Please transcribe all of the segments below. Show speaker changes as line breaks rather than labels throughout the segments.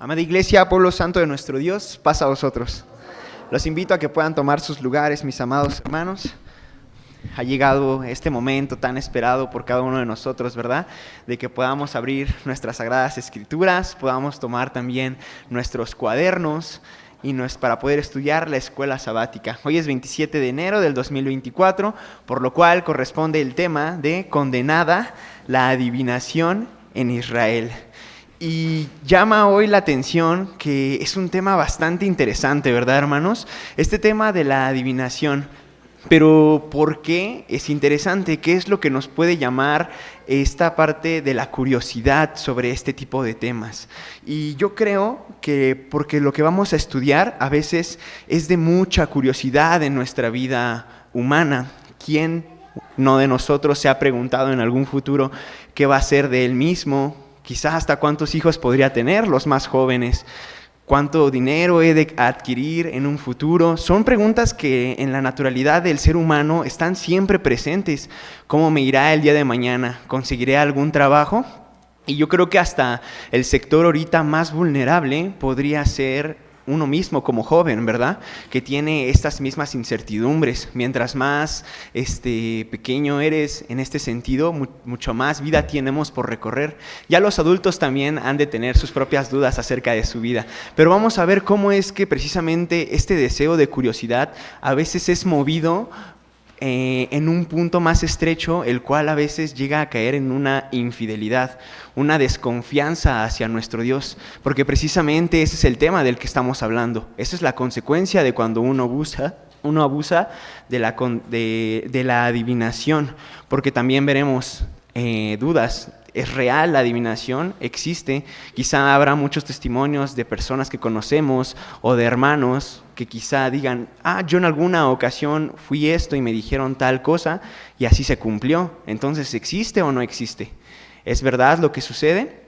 Amada Iglesia, pueblo santo de nuestro Dios, paz a vosotros. Los invito a que puedan tomar sus lugares, mis amados hermanos. Ha llegado este momento tan esperado por cada uno de nosotros, ¿verdad? De que podamos abrir nuestras sagradas escrituras, podamos tomar también nuestros cuadernos y para poder estudiar la escuela sabática. Hoy es 27 de enero del 2024, por lo cual corresponde el tema de condenada la adivinación en Israel. Y llama hoy la atención que es un tema bastante interesante, ¿verdad, hermanos? Este tema de la adivinación. Pero ¿por qué es interesante? ¿Qué es lo que nos puede llamar esta parte de la curiosidad sobre este tipo de temas? Y yo creo que porque lo que vamos a estudiar a veces es de mucha curiosidad en nuestra vida humana. ¿Quién no de nosotros se ha preguntado en algún futuro qué va a ser de él mismo? Quizás hasta cuántos hijos podría tener los más jóvenes. ¿Cuánto dinero he de adquirir en un futuro? Son preguntas que en la naturalidad del ser humano están siempre presentes. ¿Cómo me irá el día de mañana? ¿Conseguiré algún trabajo? Y yo creo que hasta el sector ahorita más vulnerable podría ser uno mismo como joven, ¿verdad? Que tiene estas mismas incertidumbres. Mientras más pequeño eres en este sentido, mucho más vida tenemos por recorrer. Ya los adultos también han de tener sus propias dudas acerca de su vida. Pero vamos a ver cómo es que precisamente este deseo de curiosidad a veces es movido en un punto más estrecho, el cual a veces llega a caer en una infidelidad, una desconfianza hacia nuestro Dios, porque precisamente ese es el tema del que estamos hablando. Esa es la consecuencia de cuando uno abusa de la adivinación, porque también veremos dudas. ¿Es real la adivinación? ¿Existe? Quizá habrá muchos testimonios de personas que conocemos o de hermanos que quizá digan, yo en alguna ocasión fui esto y me dijeron tal cosa y así se cumplió. Entonces, ¿existe o no existe? ¿Es verdad lo que sucede?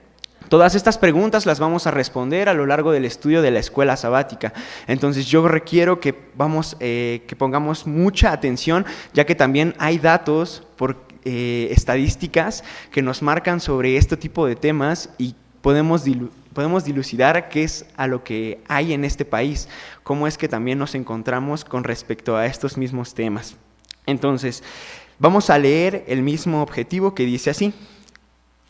Todas estas preguntas las vamos a responder a lo largo del estudio de la escuela sabática. Entonces yo requiero que pongamos mucha atención, ya que también hay datos estadísticas que nos marcan sobre este tipo de temas y podemos dilucidar qué es a lo que hay en este país, cómo es que también nos encontramos con respecto a estos mismos temas. Entonces, vamos a leer el mismo objetivo que dice así: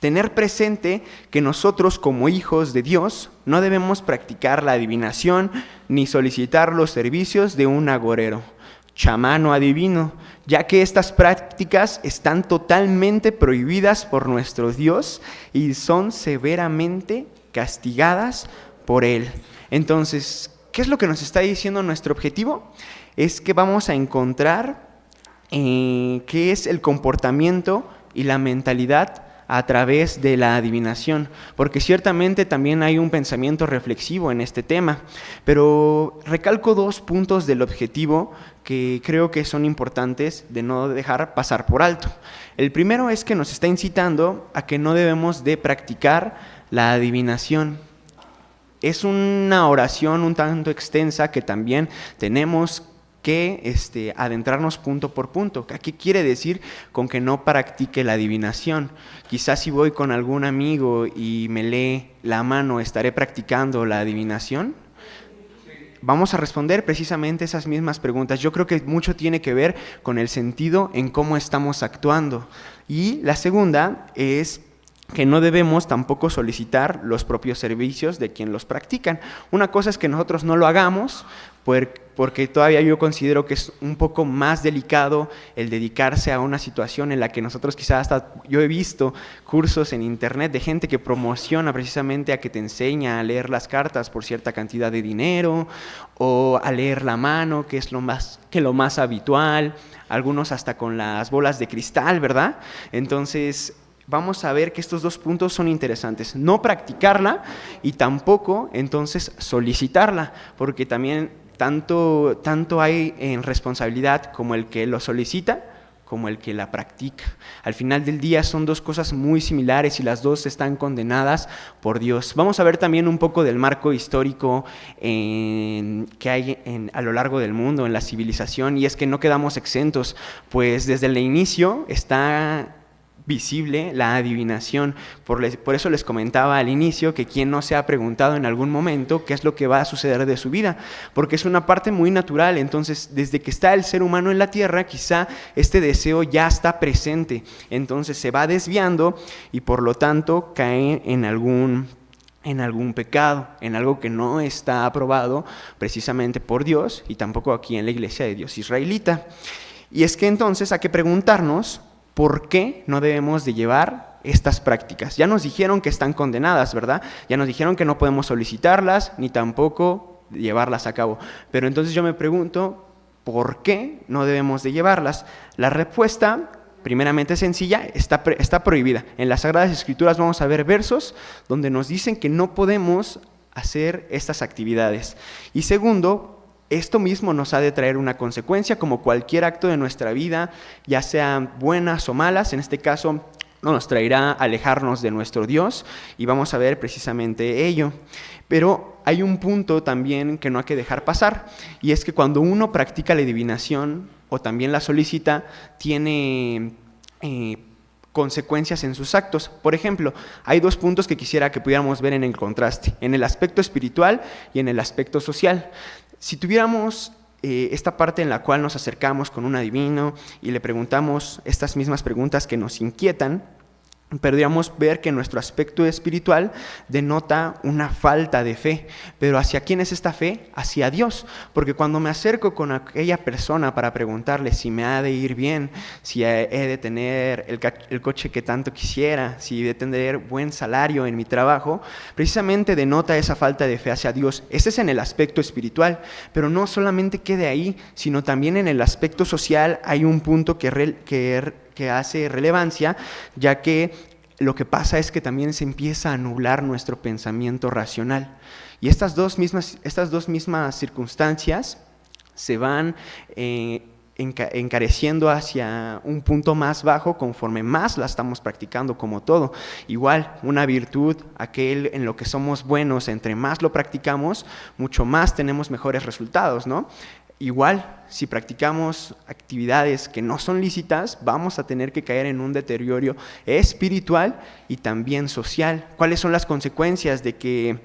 tener presente que nosotros como hijos de Dios no debemos practicar la adivinación ni solicitar los servicios de un agorero, chamán o adivino, ya que estas prácticas están totalmente prohibidas por nuestro Dios y son severamente castigadas por Él. Entonces, ¿qué es lo que nos está diciendo nuestro objetivo? Es que vamos a encontrar qué es el comportamiento y la mentalidad a través de la adivinación, porque ciertamente también hay un pensamiento reflexivo en este tema, pero recalco 2 puntos del objetivo que creo que son importantes de no dejar pasar por alto. El primero es que nos está incitando a que no debemos de practicar la adivinación. Es una oración un tanto extensa que también tenemos que adentrarnos punto por punto. ¿Qué quiere decir con que no practique la adivinación? Quizás si voy con algún amigo y me lee la mano, ¿estaré practicando la adivinación? Vamos a responder precisamente esas mismas preguntas. Yo creo que mucho tiene que ver con el sentido en cómo estamos actuando. Y la segunda es que no debemos tampoco solicitar los propios servicios de quien los practican. Una cosa es que nosotros no lo hagamos, porque todavía yo considero que es un poco más delicado el dedicarse a una situación en la que nosotros quizás hasta, yo he visto cursos en internet de gente que promociona precisamente a que te enseña a leer las cartas por cierta cantidad de dinero, o a leer la mano, que es lo más habitual, algunos hasta con las bolas de cristal, ¿verdad? Entonces, vamos a ver que estos 2 puntos son interesantes. No practicarla y tampoco, entonces, solicitarla, porque también tanto hay en responsabilidad como el que lo solicita, como el que la practica. Al final del día son 2 cosas muy similares y las 2 están condenadas por Dios. Vamos a ver también un poco del marco histórico que hay a lo largo del mundo, en la civilización, y es que no quedamos exentos, pues desde el inicio está visible la adivinación. Por eso les comentaba al inicio que quien no se ha preguntado en algún momento qué es lo que va a suceder de su vida, porque es una parte muy natural. Entonces, desde que está el ser humano en la tierra, quizá este deseo ya está presente, entonces se va desviando y por lo tanto cae en algún pecado, en algo que no está aprobado precisamente por Dios y tampoco aquí en la iglesia de Dios israelita. Y es que entonces hay que preguntarnos por qué no debemos de llevar estas prácticas. Ya nos dijeron que están condenadas, ¿verdad? Ya nos dijeron que no podemos solicitarlas ni tampoco llevarlas a cabo. Pero entonces yo me pregunto, ¿por qué no debemos de llevarlas? La respuesta, primeramente sencilla, está prohibida. En las Sagradas Escrituras vamos a ver versos donde nos dicen que no podemos hacer estas actividades. Y segundo, esto mismo nos ha de traer una consecuencia, como cualquier acto de nuestra vida, ya sean buenas o malas. En este caso, nos traerá alejarnos de nuestro Dios y vamos a ver precisamente ello. Pero hay un punto también que no hay que dejar pasar, y es que cuando uno practica la adivinación o también la solicita, tiene consecuencias en sus actos. Por ejemplo, hay dos puntos que quisiera que pudiéramos ver en el contraste, en el aspecto espiritual y en el aspecto social. Si tuviéramos esta parte en la cual nos acercamos con un adivino y le preguntamos estas mismas preguntas que nos inquietan, podríamos ver que nuestro aspecto espiritual denota una falta de fe. Pero ¿hacia quién es esta fe? Hacia Dios. Porque cuando me acerco con aquella persona para preguntarle si me ha de ir bien, si he de tener el coche que tanto quisiera, si he de tener buen salario en mi trabajo, precisamente denota esa falta de fe hacia Dios. Ese es en el aspecto espiritual. Pero no solamente quede ahí, sino también en el aspecto social hay un punto que hace relevancia, ya que lo que pasa es que también se empieza a nublar nuestro pensamiento racional. Y estas dos mismas circunstancias se van encareciendo hacia un punto más bajo conforme más la estamos practicando, como todo. Igual, una virtud, aquel en lo que somos buenos, entre más lo practicamos, mucho más tenemos mejores resultados, ¿no? Igual, si practicamos actividades que no son lícitas, vamos a tener que caer en un deterioro espiritual y también social. ¿Cuáles son las consecuencias de que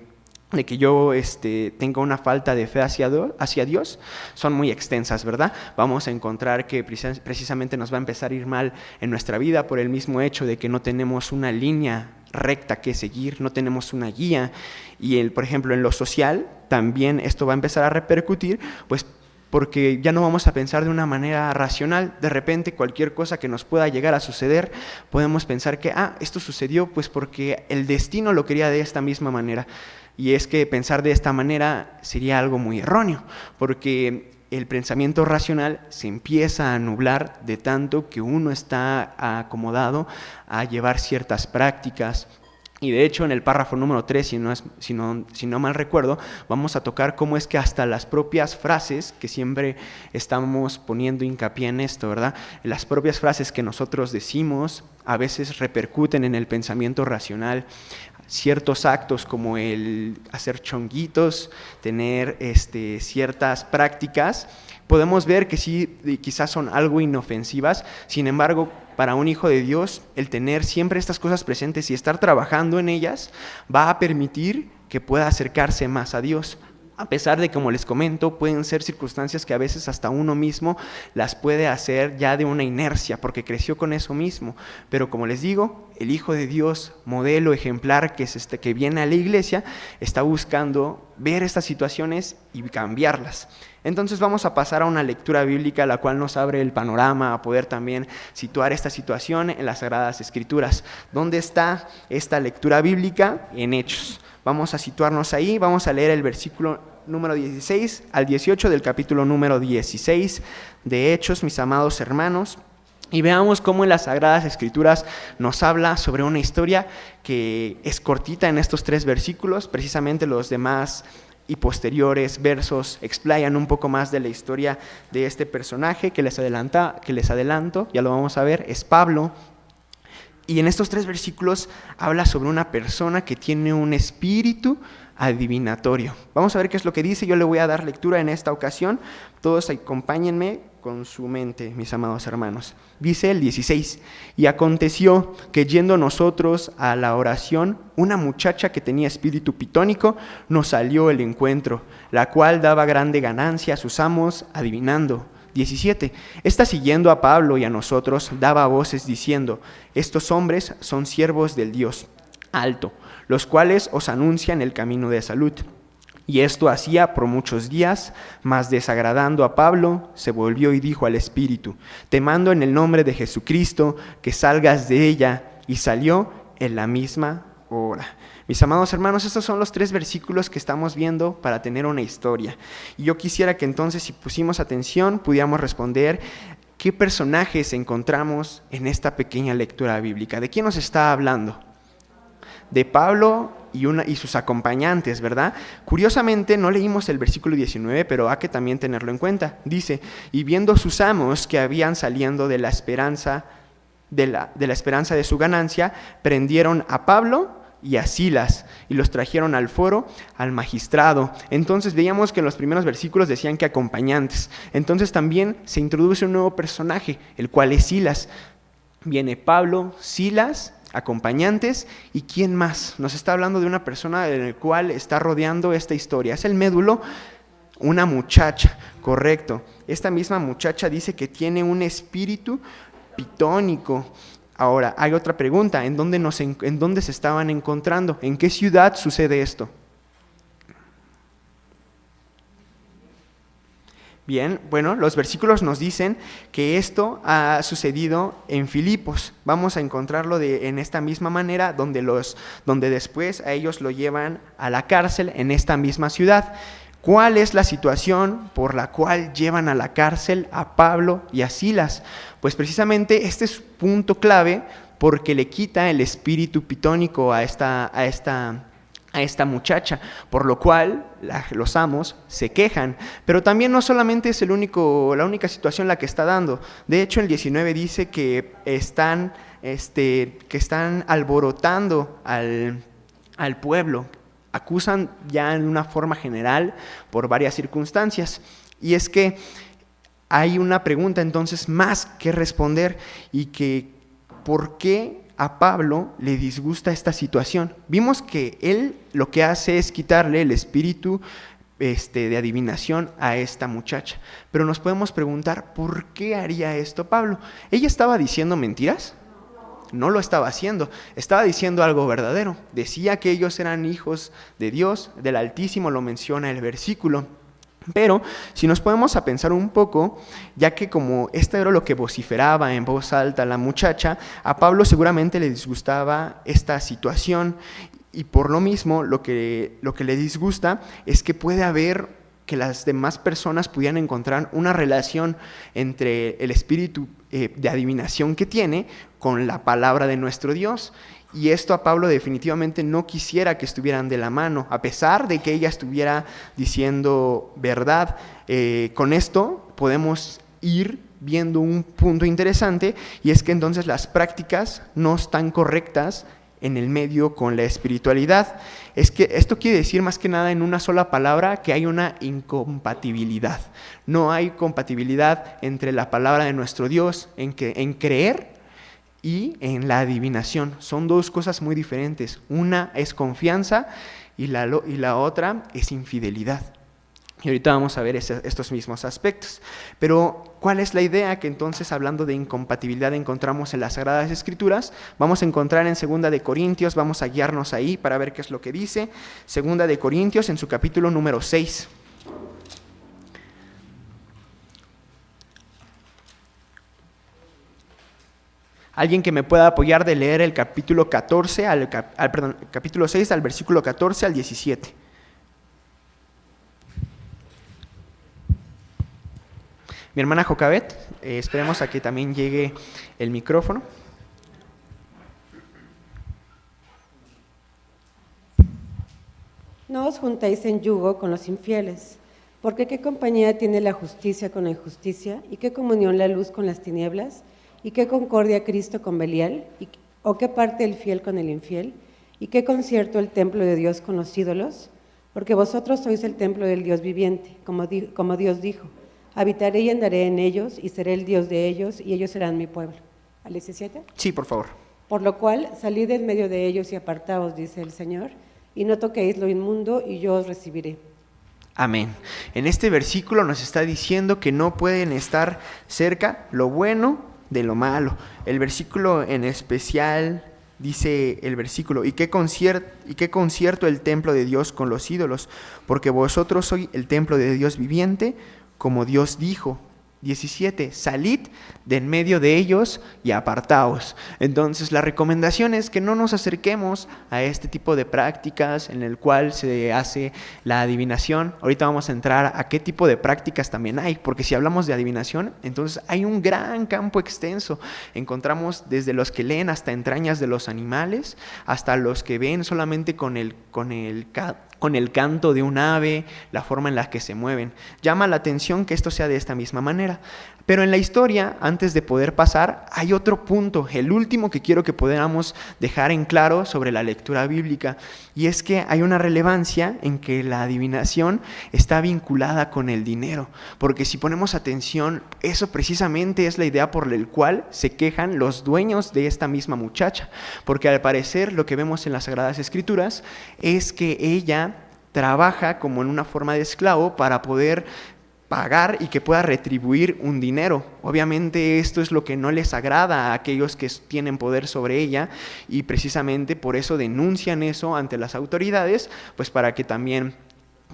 yo tenga una falta de fe hacia Dios? Son muy extensas, ¿verdad? Vamos a encontrar que precisamente nos va a empezar a ir mal en nuestra vida por el mismo hecho de que no tenemos una línea recta que seguir, no tenemos una guía. Y por ejemplo, en lo social, también esto va a empezar a repercutir, pues porque ya no vamos a pensar de una manera racional. De repente, cualquier cosa que nos pueda llegar a suceder, podemos pensar que, esto sucedió pues porque el destino lo quería de esta misma manera. Y es que pensar de esta manera sería algo muy erróneo, porque el pensamiento racional se empieza a nublar de tanto que uno está acomodado a llevar ciertas prácticas. Y de hecho, en el párrafo número 3, si no mal recuerdo, vamos a tocar cómo es que hasta las propias frases, que siempre estamos poniendo hincapié en esto, ¿verdad? Las propias frases que nosotros decimos a veces repercuten en el pensamiento racional. Ciertos actos como el hacer chonguitos, tener ciertas prácticas, podemos ver que sí, quizás son algo inofensivas. Sin embargo, para un hijo de Dios, el tener siempre estas cosas presentes y estar trabajando en ellas va a permitir que pueda acercarse más a Dios. A pesar de, como les comento, pueden ser circunstancias que a veces hasta uno mismo las puede hacer ya de una inercia, porque creció con eso mismo. Pero como les digo, el Hijo de Dios, modelo ejemplar que viene a la iglesia, está buscando ver estas situaciones y cambiarlas. Entonces vamos a pasar a una lectura bíblica, la cual nos abre el panorama a poder también situar esta situación en las Sagradas Escrituras. ¿Dónde está esta lectura bíblica? En Hechos. Vamos a situarnos ahí, vamos a leer el versículo número 16 al 18 del capítulo número 16 de Hechos, mis amados hermanos, y veamos cómo en las Sagradas Escrituras nos habla sobre una historia que es cortita en estos 3 versículos. Precisamente los demás y posteriores versos explayan un poco más de la historia de este personaje que les adelanto, ya lo vamos a ver, es Pablo. Y en estos 3 versículos habla sobre una persona que tiene un espíritu adivinatorio. Vamos a ver qué es lo que dice. Yo le voy a dar lectura en esta ocasión. Todos acompáñenme con su mente, mis amados hermanos. Dice el 16: y aconteció que yendo nosotros a la oración, una muchacha que tenía espíritu pitónico nos salió al encuentro, la cual daba grande ganancia a sus amos adivinando. 17. Esta, siguiendo a Pablo y a nosotros, daba voces diciendo: estos hombres son siervos del Dios alto, los cuales os anuncian el camino de salud. Y esto hacía por muchos días, mas desagradando a Pablo, se volvió y dijo al espíritu: te mando en el nombre de Jesucristo que salgas de ella. Y salió en la misma hora. Mis amados hermanos, estos son los 3 versículos que estamos viendo para tener una historia. Y yo quisiera que entonces, si pusimos atención, pudiéramos responder qué personajes encontramos en esta pequeña lectura bíblica. ¿De quién nos está hablando? De Pablo y sus acompañantes, ¿verdad? Curiosamente, no leímos el versículo 19, pero hay que también tenerlo en cuenta. Dice: y viendo sus amos que habían saliendo de la esperanza de su ganancia, prendieron a Pablo y a Silas, y los trajeron al foro, al magistrado. Entonces veíamos que en los primeros versículos decían que acompañantes. Entonces también se introduce un nuevo personaje, el cual es Silas. Viene Pablo, Silas, acompañantes, ¿y quién más? Nos está hablando de una persona en la cual está rodeando esta historia. Es el médulo, una muchacha, correcto. Esta misma muchacha dice que tiene un espíritu pitónico. Ahora, hay otra pregunta: ¿en dónde se estaban encontrando? ¿En qué ciudad sucede esto? Bien, bueno, los versículos nos dicen que esto ha sucedido en Filipos. Vamos a encontrarlo en esta misma manera, donde después a ellos lo llevan a la cárcel en esta misma ciudad. ¿Cuál es la situación por la cual llevan a la cárcel a Pablo y a Silas? Pues precisamente este es un punto clave, porque le quita el espíritu pitónico a esta muchacha, por lo cual los amos se quejan. Pero también no solamente es la única situación la que está dando. De hecho, el 19 dice que están alborotando al pueblo. Acusan ya en una forma general por varias circunstancias. Y es que hay una pregunta entonces más que responder, y que ¿por qué a Pablo le disgusta esta situación? Vimos que él lo que hace es quitarle el espíritu de adivinación a esta muchacha. Pero nos podemos preguntar, ¿por qué haría esto Pablo? ¿Ella estaba diciendo mentiras? No lo estaba haciendo, estaba diciendo algo verdadero. Decía que ellos eran hijos de Dios, del Altísimo, lo menciona el versículo. Pero si nos ponemos a pensar un poco, ya que como esto era lo que vociferaba en voz alta la muchacha, a Pablo seguramente le disgustaba esta situación, y por lo mismo lo que le disgusta es que puede haber que las demás personas pudieran encontrar una relación entre el espíritu de adivinación que tiene con la palabra de nuestro Dios. Y esto a Pablo definitivamente no quisiera que estuvieran de la mano, a pesar de que ella estuviera diciendo verdad. Con esto podemos ir viendo un punto interesante, y es que entonces las prácticas no están correctas en el medio con la espiritualidad. Es que esto quiere decir más que nada, en una sola palabra, que hay una incompatibilidad. No hay compatibilidad entre la palabra de nuestro Dios en creer y en la adivinación. Son dos cosas muy diferentes. Una es confianza y la otra es infidelidad. Y ahorita vamos a ver estos mismos aspectos. Pero, ¿cuál es la idea que entonces, hablando de incompatibilidad, encontramos en las Sagradas Escrituras? Vamos a encontrar en 2 de Corintios, vamos a guiarnos ahí para ver qué es lo que dice. 2 de Corintios, en su capítulo número 6. Alguien que me pueda apoyar de leer el capítulo 14, capítulo 6, al versículo 14 al 17. Mi hermana Jocabet, esperemos a que también llegue el micrófono.
No os juntéis en yugo con los infieles, porque ¿qué compañía tiene la justicia con la injusticia? ¿Y qué comunión la luz con las tinieblas? ¿Y qué concordia Cristo con Belial? ¿O qué parte el fiel con el infiel? ¿Y qué concierto el templo de Dios con los ídolos? Porque vosotros sois el templo del Dios viviente, como Dios dijo. Habitaré y andaré en ellos, y seré el Dios de ellos, y ellos serán mi pueblo. ¿Al 17?
Sí, por favor.
Por lo cual, salid en medio de ellos y apartaos, dice el Señor, y no toquéis lo inmundo, y yo os recibiré.
Amén. En este versículo nos está diciendo que no pueden estar cerca lo bueno de lo malo. El versículo en especial dice el versículo, ¿y qué concierto el templo de Dios con los ídolos? Porque vosotros sois el templo de Dios viviente, como Dios dijo. 17, salid de en medio de ellos y apartaos. Entonces la recomendación es que no nos acerquemos a este tipo de prácticas en el cual se hace la adivinación. Ahorita vamos a entrar a qué tipo de prácticas también hay, porque si hablamos de adivinación, entonces hay un gran campo extenso. Encontramos desde los que leen hasta entrañas de los animales, hasta los que ven solamente con el canto de un ave, la forma en la que se mueven. Llama la atención que esto sea de esta misma manera. Pero en la historia, antes de poder pasar, hay otro punto, el último que quiero que podamos dejar en claro sobre la lectura bíblica, y es que hay una relevancia en que la adivinación está vinculada con el dinero, porque si ponemos atención, eso precisamente es la idea por la cual se quejan los dueños de esta misma muchacha, porque al parecer lo que vemos en las Sagradas Escrituras es que ella trabaja como en una forma de esclavo para poder pagar y que pueda retribuir un dinero. Obviamente esto es lo que no les agrada a aquellos que tienen poder sobre ella, y precisamente por eso denuncian eso ante las autoridades, pues para que también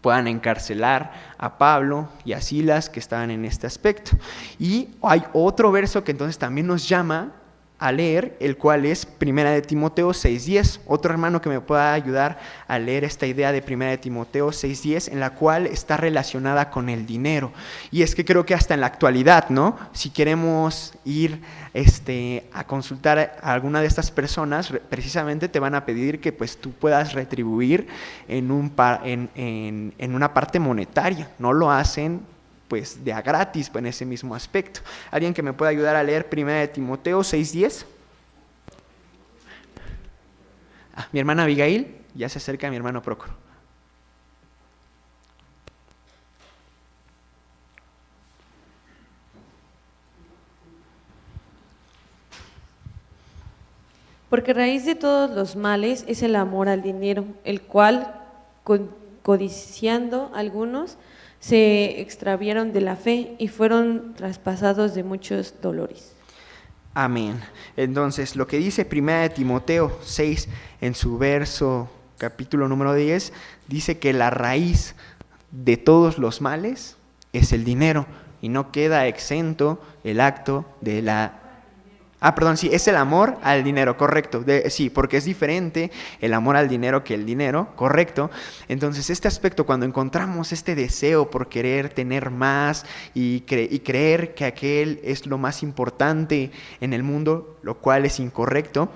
puedan encarcelar a Pablo y a Silas, que estaban en este aspecto. Y hay otro verso que entonces también nos llama a leer, el cual es 1 Timoteo 6:10. Otro hermano que me pueda ayudar a leer esta idea de 1 Timoteo 6:10, en la cual está relacionada con el dinero. Y es que creo que hasta en la actualidad, ¿no? Si queremos ir a consultar a alguna de estas personas, precisamente te van a pedir que pues tú puedas retribuir en una parte monetaria. No lo hacen pues de a gratis en ese mismo aspecto. ¿Alguien que me pueda ayudar a leer 1 Timoteo 6:10? Mi hermana Abigail, ya se acerca mi hermano Prócoro.
Porque raíz de todos los males es el amor al dinero, el cual, codiciando algunos, se extraviaron de la fe y fueron traspasados de muchos dolores.
Amén. Entonces, lo que dice 1 Timoteo 6 en su verso, capítulo número 10, dice que la raíz de todos los males es el dinero, y no queda exento el acto de la... sí, es el amor al dinero, correcto. Sí, porque es diferente el amor al dinero que el dinero, correcto. Entonces, este aspecto, cuando encontramos este deseo por querer tener más y creer que aquel es lo más importante en el mundo, lo cual es incorrecto,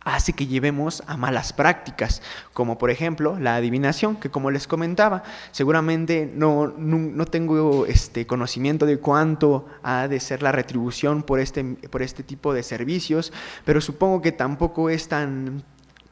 hace que llevemos a malas prácticas, como por ejemplo la adivinación, que como les comentaba, seguramente no tengo conocimiento de cuánto ha de ser la retribución por este tipo de servicios, pero supongo que tampoco es tan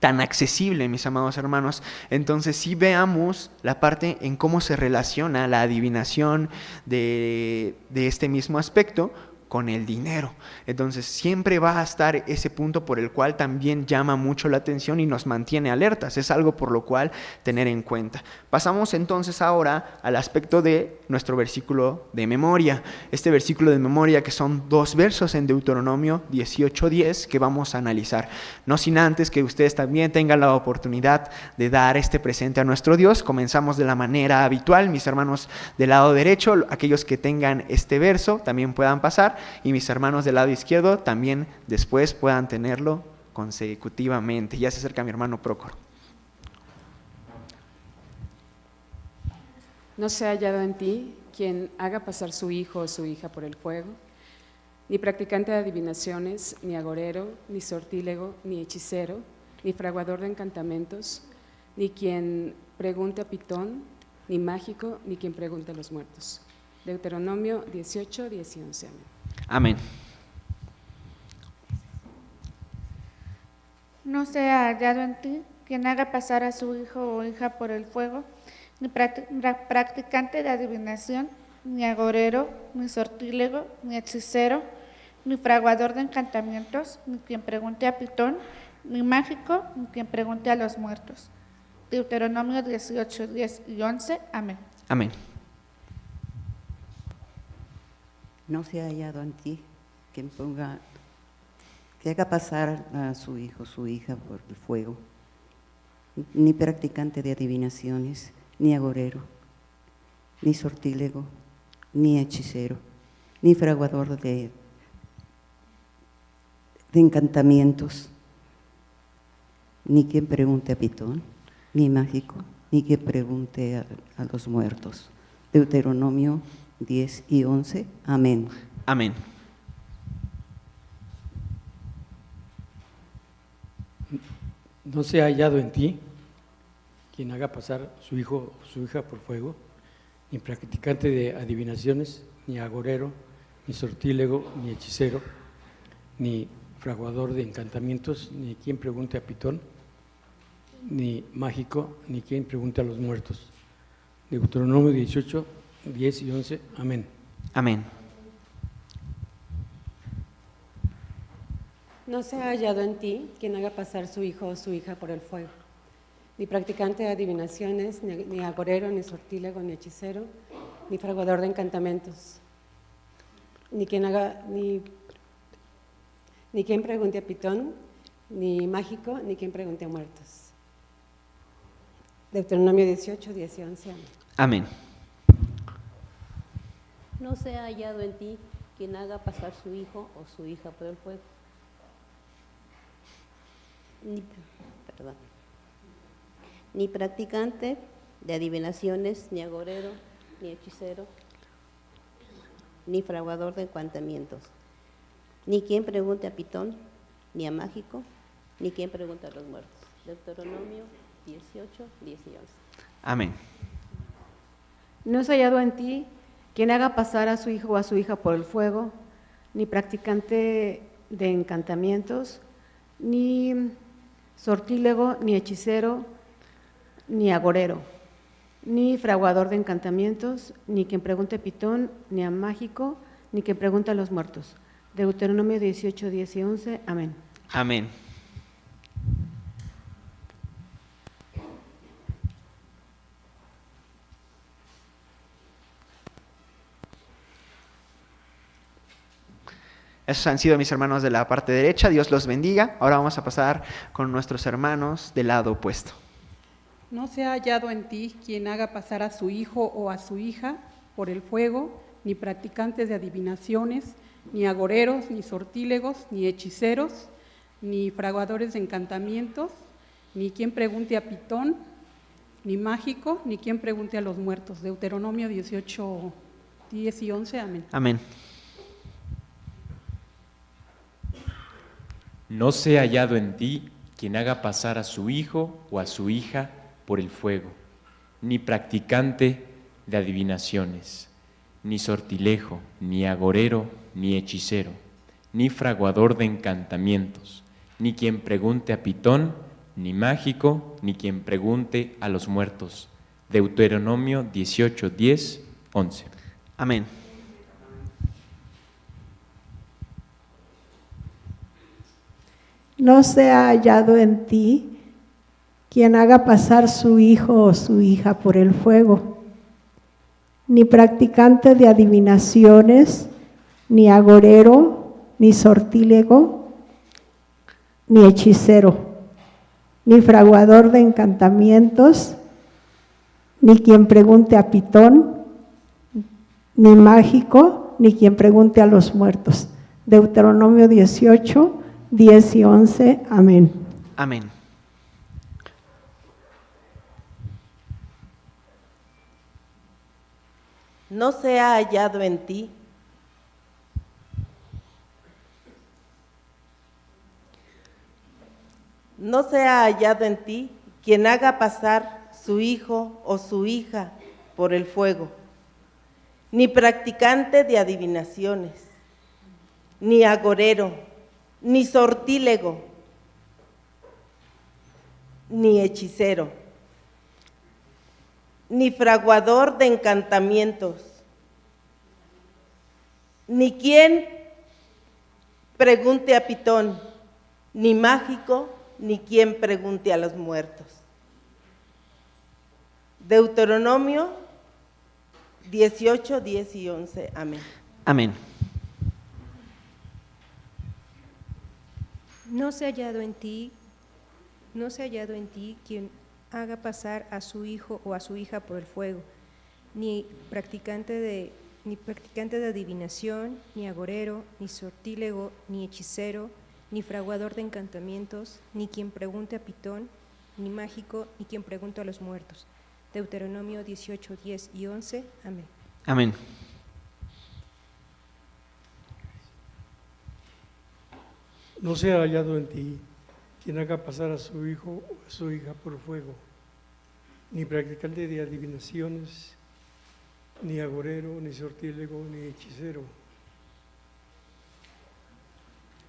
accesible, mis amados hermanos. Entonces sí veamos la parte en cómo se relaciona la adivinación de este mismo aspecto con el dinero. Entonces siempre va a estar ese punto por el cual también llama mucho la atención y nos mantiene alertas. Es algo por lo cual tener en cuenta. Pasamos entonces ahora al aspecto de nuestro versículo de memoria. Este versículo de memoria, que son 2 versos en Deuteronomio 18:10, que vamos a analizar. No sin antes que ustedes también tengan la oportunidad de dar este presente a nuestro Dios. Comenzamos de la manera habitual. Mis hermanos del lado derecho, aquellos que tengan este verso también puedan pasar, y mis hermanos del lado izquierdo también después puedan tenerlo consecutivamente. Ya se acerca mi hermano Prócoro.
No se ha hallado en ti quien haga pasar su hijo o su hija por el fuego, ni practicante de adivinaciones, ni agorero, ni sortílego, ni hechicero, ni fraguador de encantamentos, ni quien pregunte a Pitón, ni mágico, ni quien pregunte a los muertos. Deuteronomio 18:10 y 11. Amén.
Amén.
No sea hallado en ti quien haga pasar a su hijo o hija por el fuego, ni practicante de adivinación, ni agorero, ni sortílego, ni hechicero, ni fraguador de encantamientos, ni quien pregunte a Pitón, ni mágico, ni quien pregunte a los muertos. Deuteronomio 18, 10 y 11. Amén.
Amén.
No se ha hallado en ti quien que haga pasar a su hijo, su hija por el fuego, ni practicante de adivinaciones, ni agorero, ni sortílego, ni hechicero, ni fraguador de encantamientos, ni quien pregunte a Pitón, ni mágico, ni quien pregunte a los muertos. Deuteronomio 10 y 11. Amén.
Amén.
No se ha hallado en ti quien haga pasar su hijo o su hija por fuego, ni practicante de adivinaciones, ni agorero, ni sortílego, ni hechicero, ni fraguador de encantamientos, ni quien pregunte a Pitón, ni mágico, ni quien pregunte a los muertos. Deuteronomio 18, 10 y 11. Amén.
Amén.
No se ha hallado en ti quien haga pasar su hijo o su hija por el fuego, ni practicante de adivinaciones, ni agorero, ni sortílego, ni hechicero, ni fraguador de encantamentos, ni quien pregunte a Pitón, ni mágico, ni quien pregunte a muertos. Deuteronomio 18, 10 y 11.
Amén.
No se ha hallado en ti quien haga pasar su hijo o su hija por el fuego, ni practicante de adivinaciones, ni agorero, ni hechicero, ni fraguador de encantamientos, ni quien pregunte a Pitón, ni a mágico, ni quien pregunte a los muertos. Deuteronomio 18, 10 y 11.
Amén.
No se ha hallado en ti quien haga pasar a su hijo o a su hija por el fuego, ni practicante de encantamientos, ni sortílego, ni hechicero, ni agorero, ni fraguador de encantamientos, ni quien pregunte a Pitón, ni a mágico, ni quien pregunte a los muertos. Deuteronomio 18, 10 y 11. Amén.
Amén. Esos han sido mis hermanos de la parte derecha, Dios los bendiga. Ahora vamos a pasar con nuestros hermanos del lado opuesto.
No se ha hallado en ti quien haga pasar a su hijo o a su hija por el fuego, ni practicantes de adivinaciones, ni agoreros, ni sortílegos, ni hechiceros, ni fraguadores de encantamientos, ni quien pregunte a Pitón, ni mágico, ni quien pregunte a los muertos. Deuteronomio 18, 10 y 11. Amén.
Amén.
No se ha hallado en ti quien haga pasar a su hijo o a su hija por el fuego, ni practicante de adivinaciones, ni sortilejo, ni agorero, ni hechicero, ni fraguador de encantamientos, ni quien pregunte a Pitón, ni mágico, ni quien pregunte a los muertos. Deuteronomio 18, 10, 11.
Amén.
No se ha hallado en ti quien haga pasar su hijo o su hija por el fuego, ni practicante de adivinaciones, ni agorero, ni sortílego, ni hechicero, ni fraguador de encantamientos, ni quien pregunte a Pitón, ni mágico, ni quien pregunte a los muertos. Deuteronomio 18, 10 y 11. Amén.
Amén.
No se ha hallado en ti quien haga pasar su hijo o su hija por el fuego, ni practicante de adivinaciones, ni agorero, ni sortílego, ni hechicero, ni fraguador de encantamientos, ni quien pregunte a Pitón, ni mágico, ni quien pregunte a los muertos. Deuteronomio 18, 10 y 11. Amén.
Amén.
No se ha hallado en ti quien haga pasar a su hijo o a su hija por el fuego, ni practicante de adivinación, ni agorero, ni sortílego, ni hechicero, ni fraguador de encantamientos, ni quien pregunte a Pitón, ni mágico, ni quien pregunte a los muertos. Deuteronomio 18, 10 y 11. Amén.
Amén.
No se ha hallado en ti quien haga pasar a su hijo o a su hija por fuego, ni practicante de adivinaciones, ni agorero, ni sortílego, ni hechicero,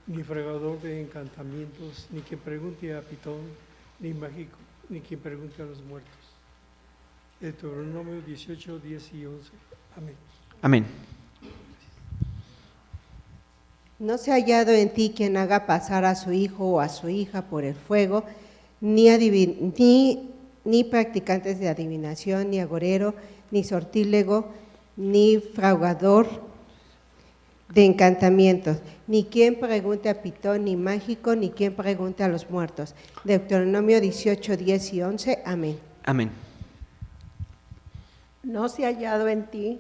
ni fregador de encantamientos, ni quien pregunte a Pitón, ni mágico, ni quien pregunte a los muertos. Deuteronomio 18, 10 y 11. Amén.
Amén.
No se ha hallado en ti quien haga pasar a su hijo o a su hija por el fuego, ni practicantes de adivinación, ni agorero, ni sortílego, ni fraguador de encantamientos, ni quien pregunte a Pitón, ni mágico, ni quien pregunte a los muertos. Deuteronomio 18, 10 y 11. Amén.
Amén.
No se ha hallado en ti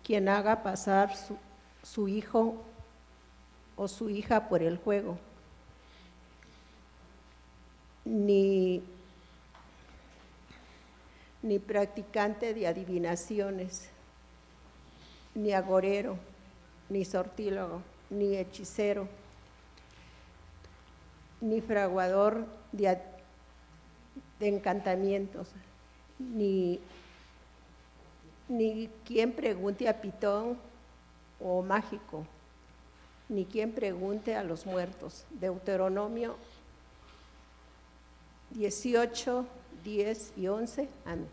quien haga pasar su hijo o su hija por el fuego, ni practicante de adivinaciones, ni agorero, ni sortílego, ni hechicero, ni fraguador de encantamientos, ni quien pregunte a Pitón o mágico, ni quien pregunte a los muertos. Deuteronomio 18, 10 y 11. Amén.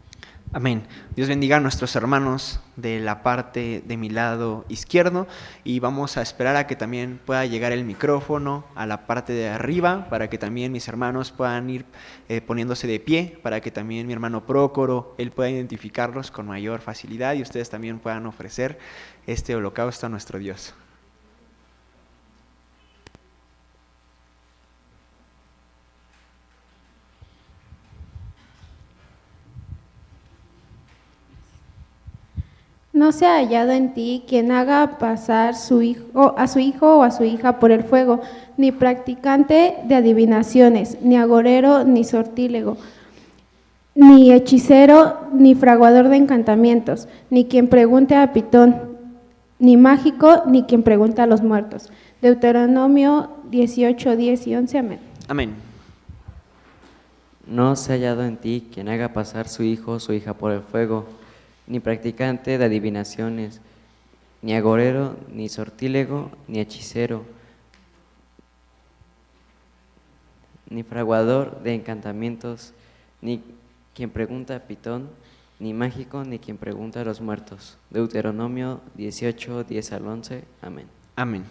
Amén. Dios bendiga a nuestros hermanos de la parte de mi lado izquierdo y vamos a esperar a que también pueda llegar el micrófono a la parte de arriba para que también mis hermanos puedan ir poniéndose de pie, para que también mi hermano Prócoro, él pueda identificarlos con mayor facilidad y ustedes también puedan ofrecer este holocausto a nuestro Dios.
No se ha hallado en ti quien haga pasar a su hijo o a su hija por el fuego, ni practicante de adivinaciones, ni agorero, ni sortílego, ni hechicero, ni fraguador de encantamientos, ni quien pregunte a Pitón, ni mágico, ni quien pregunte a los muertos. Deuteronomio 18, 10 y 11. Amén.
Amén.
No se ha hallado en ti quien haga pasar su hijo o su hija por el fuego, ni practicante de adivinaciones, ni agorero, ni sortílego, ni hechicero, ni fraguador de encantamientos, ni quien pregunta a Pitón, ni mágico, ni quien pregunta a los muertos. Deuteronomio 18, 10 al 11. Amén.
Amén.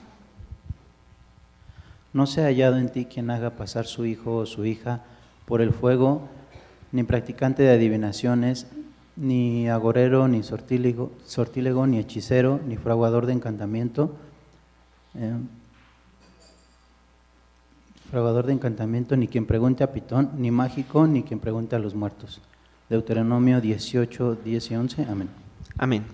No se ha hallado en ti quien haga pasar su hijo o su hija por el fuego, ni practicante de adivinaciones, ni agorero, ni sortílego, ni hechicero, ni fraguador de encantamiento, ni quien pregunte a Pitón, ni mágico, ni quien pregunte a los muertos. Deuteronomio 18, 10 y 11. Amén.
Amén.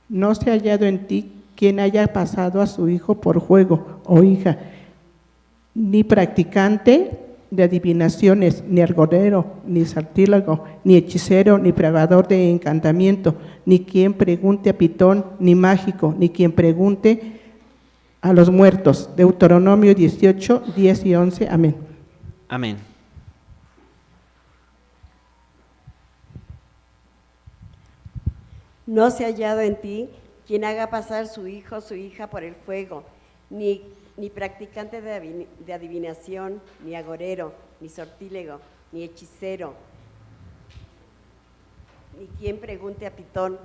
No se ha hallado en ti quien haya pasado a su hijo por fuego o hija, ni practicante de adivinaciones, ni argonero, ni sortílego, ni hechicero, ni fraguador de encantamiento, ni quien pregunte a Pitón, ni mágico, ni quien pregunte a los muertos. Deuteronomio 18, 10 y 11. Amén.
Amén.
No se ha hallado en ti quien haga pasar su hijo o su hija por el fuego, ni ni practicante de adivinación, ni agorero, ni sortílego, ni hechicero, ni quien pregunte a Pitón,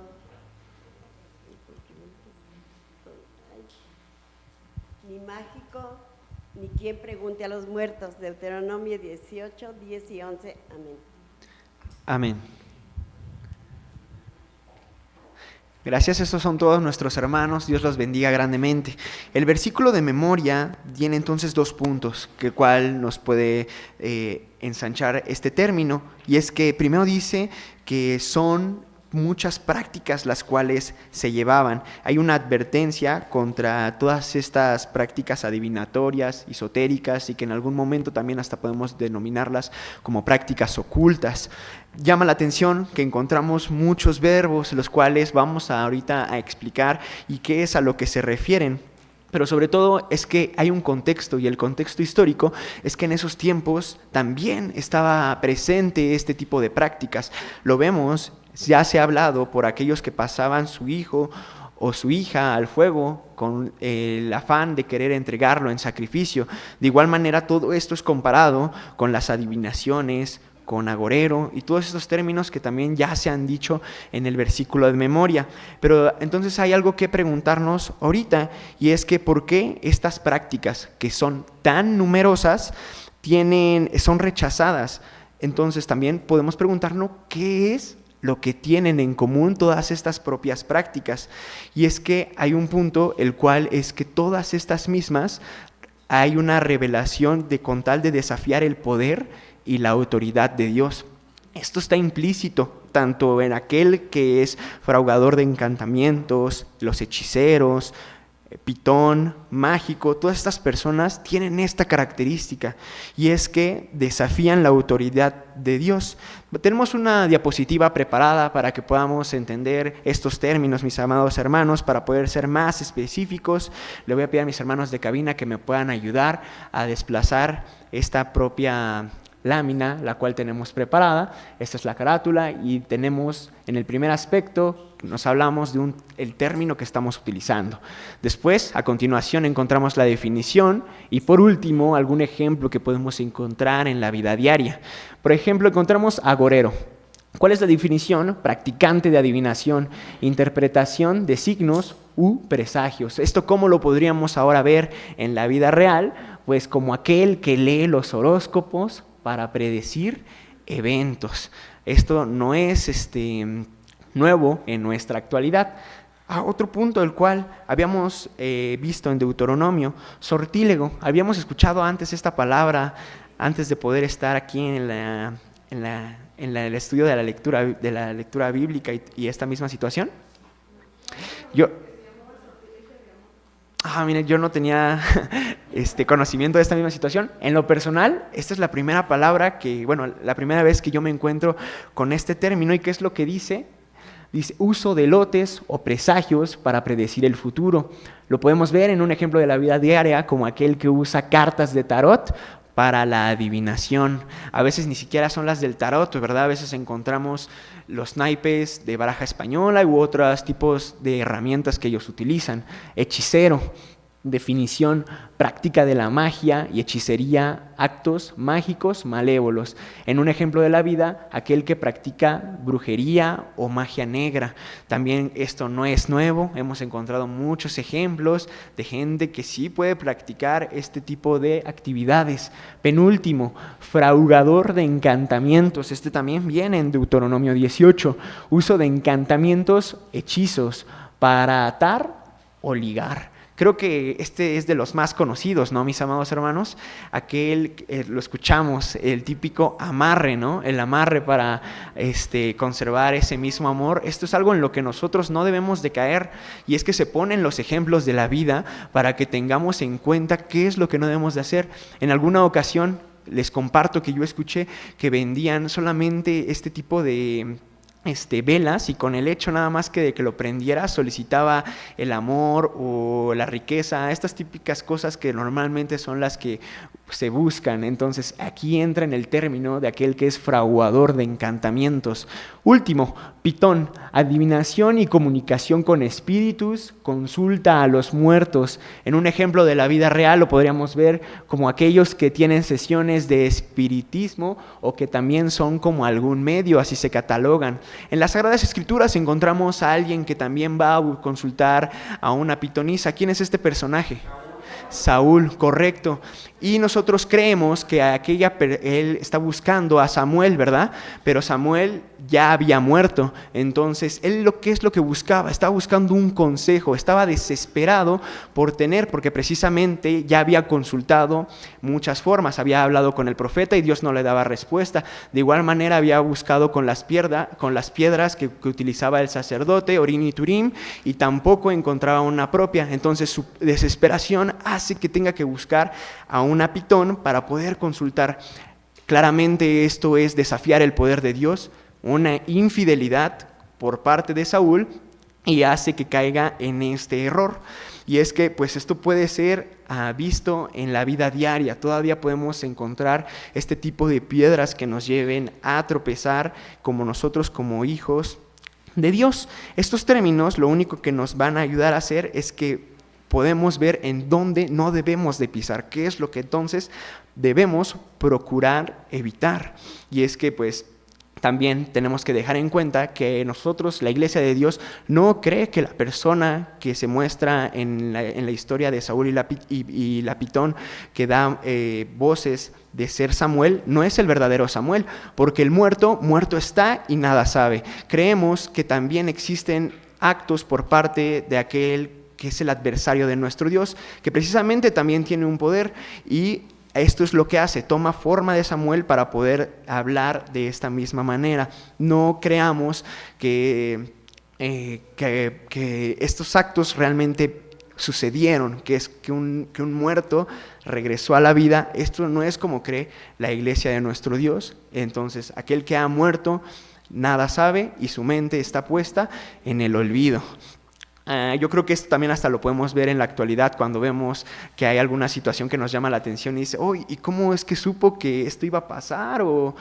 ni mágico, ni quien pregunte a los muertos. Deuteronomio 18, 10 y 11. Amén.
Amén. Gracias, estos son todos nuestros hermanos, Dios los bendiga grandemente. El versículo de memoria tiene entonces 2 puntos, que cual nos puede ensanchar este término, y es que primero dice que son muchas prácticas las cuales se llevaban. Hay una advertencia contra todas estas prácticas adivinatorias, esotéricas, y que en algún momento también hasta podemos denominarlas como prácticas ocultas. Llama la atención que encontramos muchos verbos, los cuales vamos ahorita a explicar y qué es a lo que se refieren. Pero sobre todo es que hay un contexto, y el contexto histórico es que en esos tiempos también estaba presente este tipo de prácticas. Lo vemos, ya se ha hablado por aquellos que pasaban su hijo o su hija al fuego con el afán de querer entregarlo en sacrificio. De igual manera, todo esto es comparado con las adivinaciones, con agorero y todos estos términos que también ya se han dicho en el versículo de memoria. Pero entonces hay algo que preguntarnos ahorita, y es que ¿por qué estas prácticas que son tan numerosas son rechazadas? Entonces también podemos preguntarnos qué es lo que tienen en común todas estas propias prácticas. Y es que hay un punto, el cual es que todas estas mismas hay una revelación con tal de desafiar el poder y la autoridad de Dios. Esto está implícito tanto en aquel que es fraugador de encantamientos, los hechiceros, Pitón, mágico. Todas estas personas tienen esta característica, y es que desafían la autoridad de Dios. Tenemos una diapositiva preparada para que podamos entender estos términos, mis amados hermanos, para poder ser más específicos. Le voy a pedir a mis hermanos de cabina que me puedan ayudar a desplazar esta propia lámina, la cual tenemos preparada. Esta es la carátula, y tenemos en el primer aspecto, nos hablamos de el término que estamos utilizando. Después, a continuación, encontramos la definición, y por último, algún ejemplo que podemos encontrar en la vida diaria. Por ejemplo, encontramos agorero. ¿Cuál es la definición? Practicante de adivinación, interpretación de signos u presagios. ¿Esto cómo lo podríamos ahora ver en la vida real? Pues como aquel que lee los horóscopos para predecir eventos. Esto no es nuevo en nuestra actualidad. Otro punto del cual habíamos visto en Deuteronomio, sortílego. Habíamos escuchado antes esta palabra antes de poder estar aquí en el estudio de la lectura bíblica y esta misma situación. Mire, yo no tenía conocimiento de esta misma situación. En lo personal, esta es la primera la primera vez que yo me encuentro con este término. ¿Y qué es lo que dice? Dice, uso de lotes o presagios para predecir el futuro. Lo podemos ver en un ejemplo de la vida diaria, como aquel que usa cartas de tarot para la adivinación. A veces ni siquiera son las del tarot, ¿verdad? A veces encontramos los naipes de baraja española u otros tipos de herramientas que ellos utilizan. Hechicero, definición, práctica de la magia y hechicería, actos mágicos malévolos. En un ejemplo de la vida, aquel que practica brujería o magia negra. También esto no es nuevo, hemos encontrado muchos ejemplos de gente que sí puede practicar este tipo de actividades. Penúltimo, fraugador de encantamientos. Este también viene en Deuteronomio 18. Uso de encantamientos, hechizos para atar o ligar. Creo que este es de los más conocidos, ¿no, mis amados hermanos? Aquel, lo escuchamos, el típico amarre, ¿no? El amarre para conservar ese mismo amor. Esto es algo en lo que nosotros no debemos de caer, y es que se ponen los ejemplos de la vida para que tengamos en cuenta qué es lo que no debemos de hacer. En alguna ocasión les comparto que yo escuché que vendían solamente este tipo de velas, y con el hecho nada más que de que lo prendiera solicitaba el amor o la riqueza, estas típicas cosas que normalmente son las que se buscan. Entonces aquí entra en el término de aquel que es fraguador de encantamientos. Último, Pitón, adivinación y comunicación con espíritus, consulta a los muertos. En un ejemplo de la vida real lo podríamos ver como aquellos que tienen sesiones de espiritismo o que también son como algún medio, así se catalogan. En las Sagradas Escrituras encontramos a alguien que también va a consultar a una pitonisa. ¿Quién es este personaje? Saúl, correcto. Y nosotros creemos que él está buscando a Samuel, ¿verdad? Pero Samuel ya había muerto. Entonces, él ¿qué es lo que buscaba? Estaba buscando un consejo, estaba desesperado porque precisamente ya había consultado muchas formas. Había hablado con el profeta y Dios no le daba respuesta. De igual manera había buscado con las piedras que utilizaba el sacerdote, Urim y Turim, y tampoco encontraba una propia. Entonces, su desesperación hace que tenga que buscar a una pitón para poder consultar. Claramente esto es desafiar el poder de Dios, una infidelidad por parte de Saúl, y hace que caiga en este error. Y es que pues esto puede ser visto en la vida diaria. Todavía podemos encontrar este tipo de piedras que nos lleven a tropezar como nosotros como hijos de Dios. Estos términos lo único que nos van a ayudar a hacer es que podemos ver en dónde no debemos de pisar, qué es lo que entonces debemos procurar evitar. Y es que pues también tenemos que dejar en cuenta que nosotros, la Iglesia de Dios, no cree que la persona que se muestra en la historia de Saúl y la pitón que da voces de ser Samuel, no es el verdadero Samuel, porque el muerto está y nada sabe. Creemos que también existen actos por parte de aquel que es el adversario de nuestro Dios, que precisamente también tiene un poder, y esto es lo que hace, toma forma de Samuel para poder hablar de esta misma manera. No creamos que estos actos realmente sucedieron, que es que un muerto regresó a la vida. Esto no es como cree la Iglesia de nuestro Dios. Entonces, aquel que ha muerto nada sabe y su mente está puesta en el olvido. Yo creo que esto también hasta lo podemos ver en la actualidad cuando vemos que hay alguna situación que nos llama la atención y dice, ¿y cómo es que supo que esto iba a pasar? O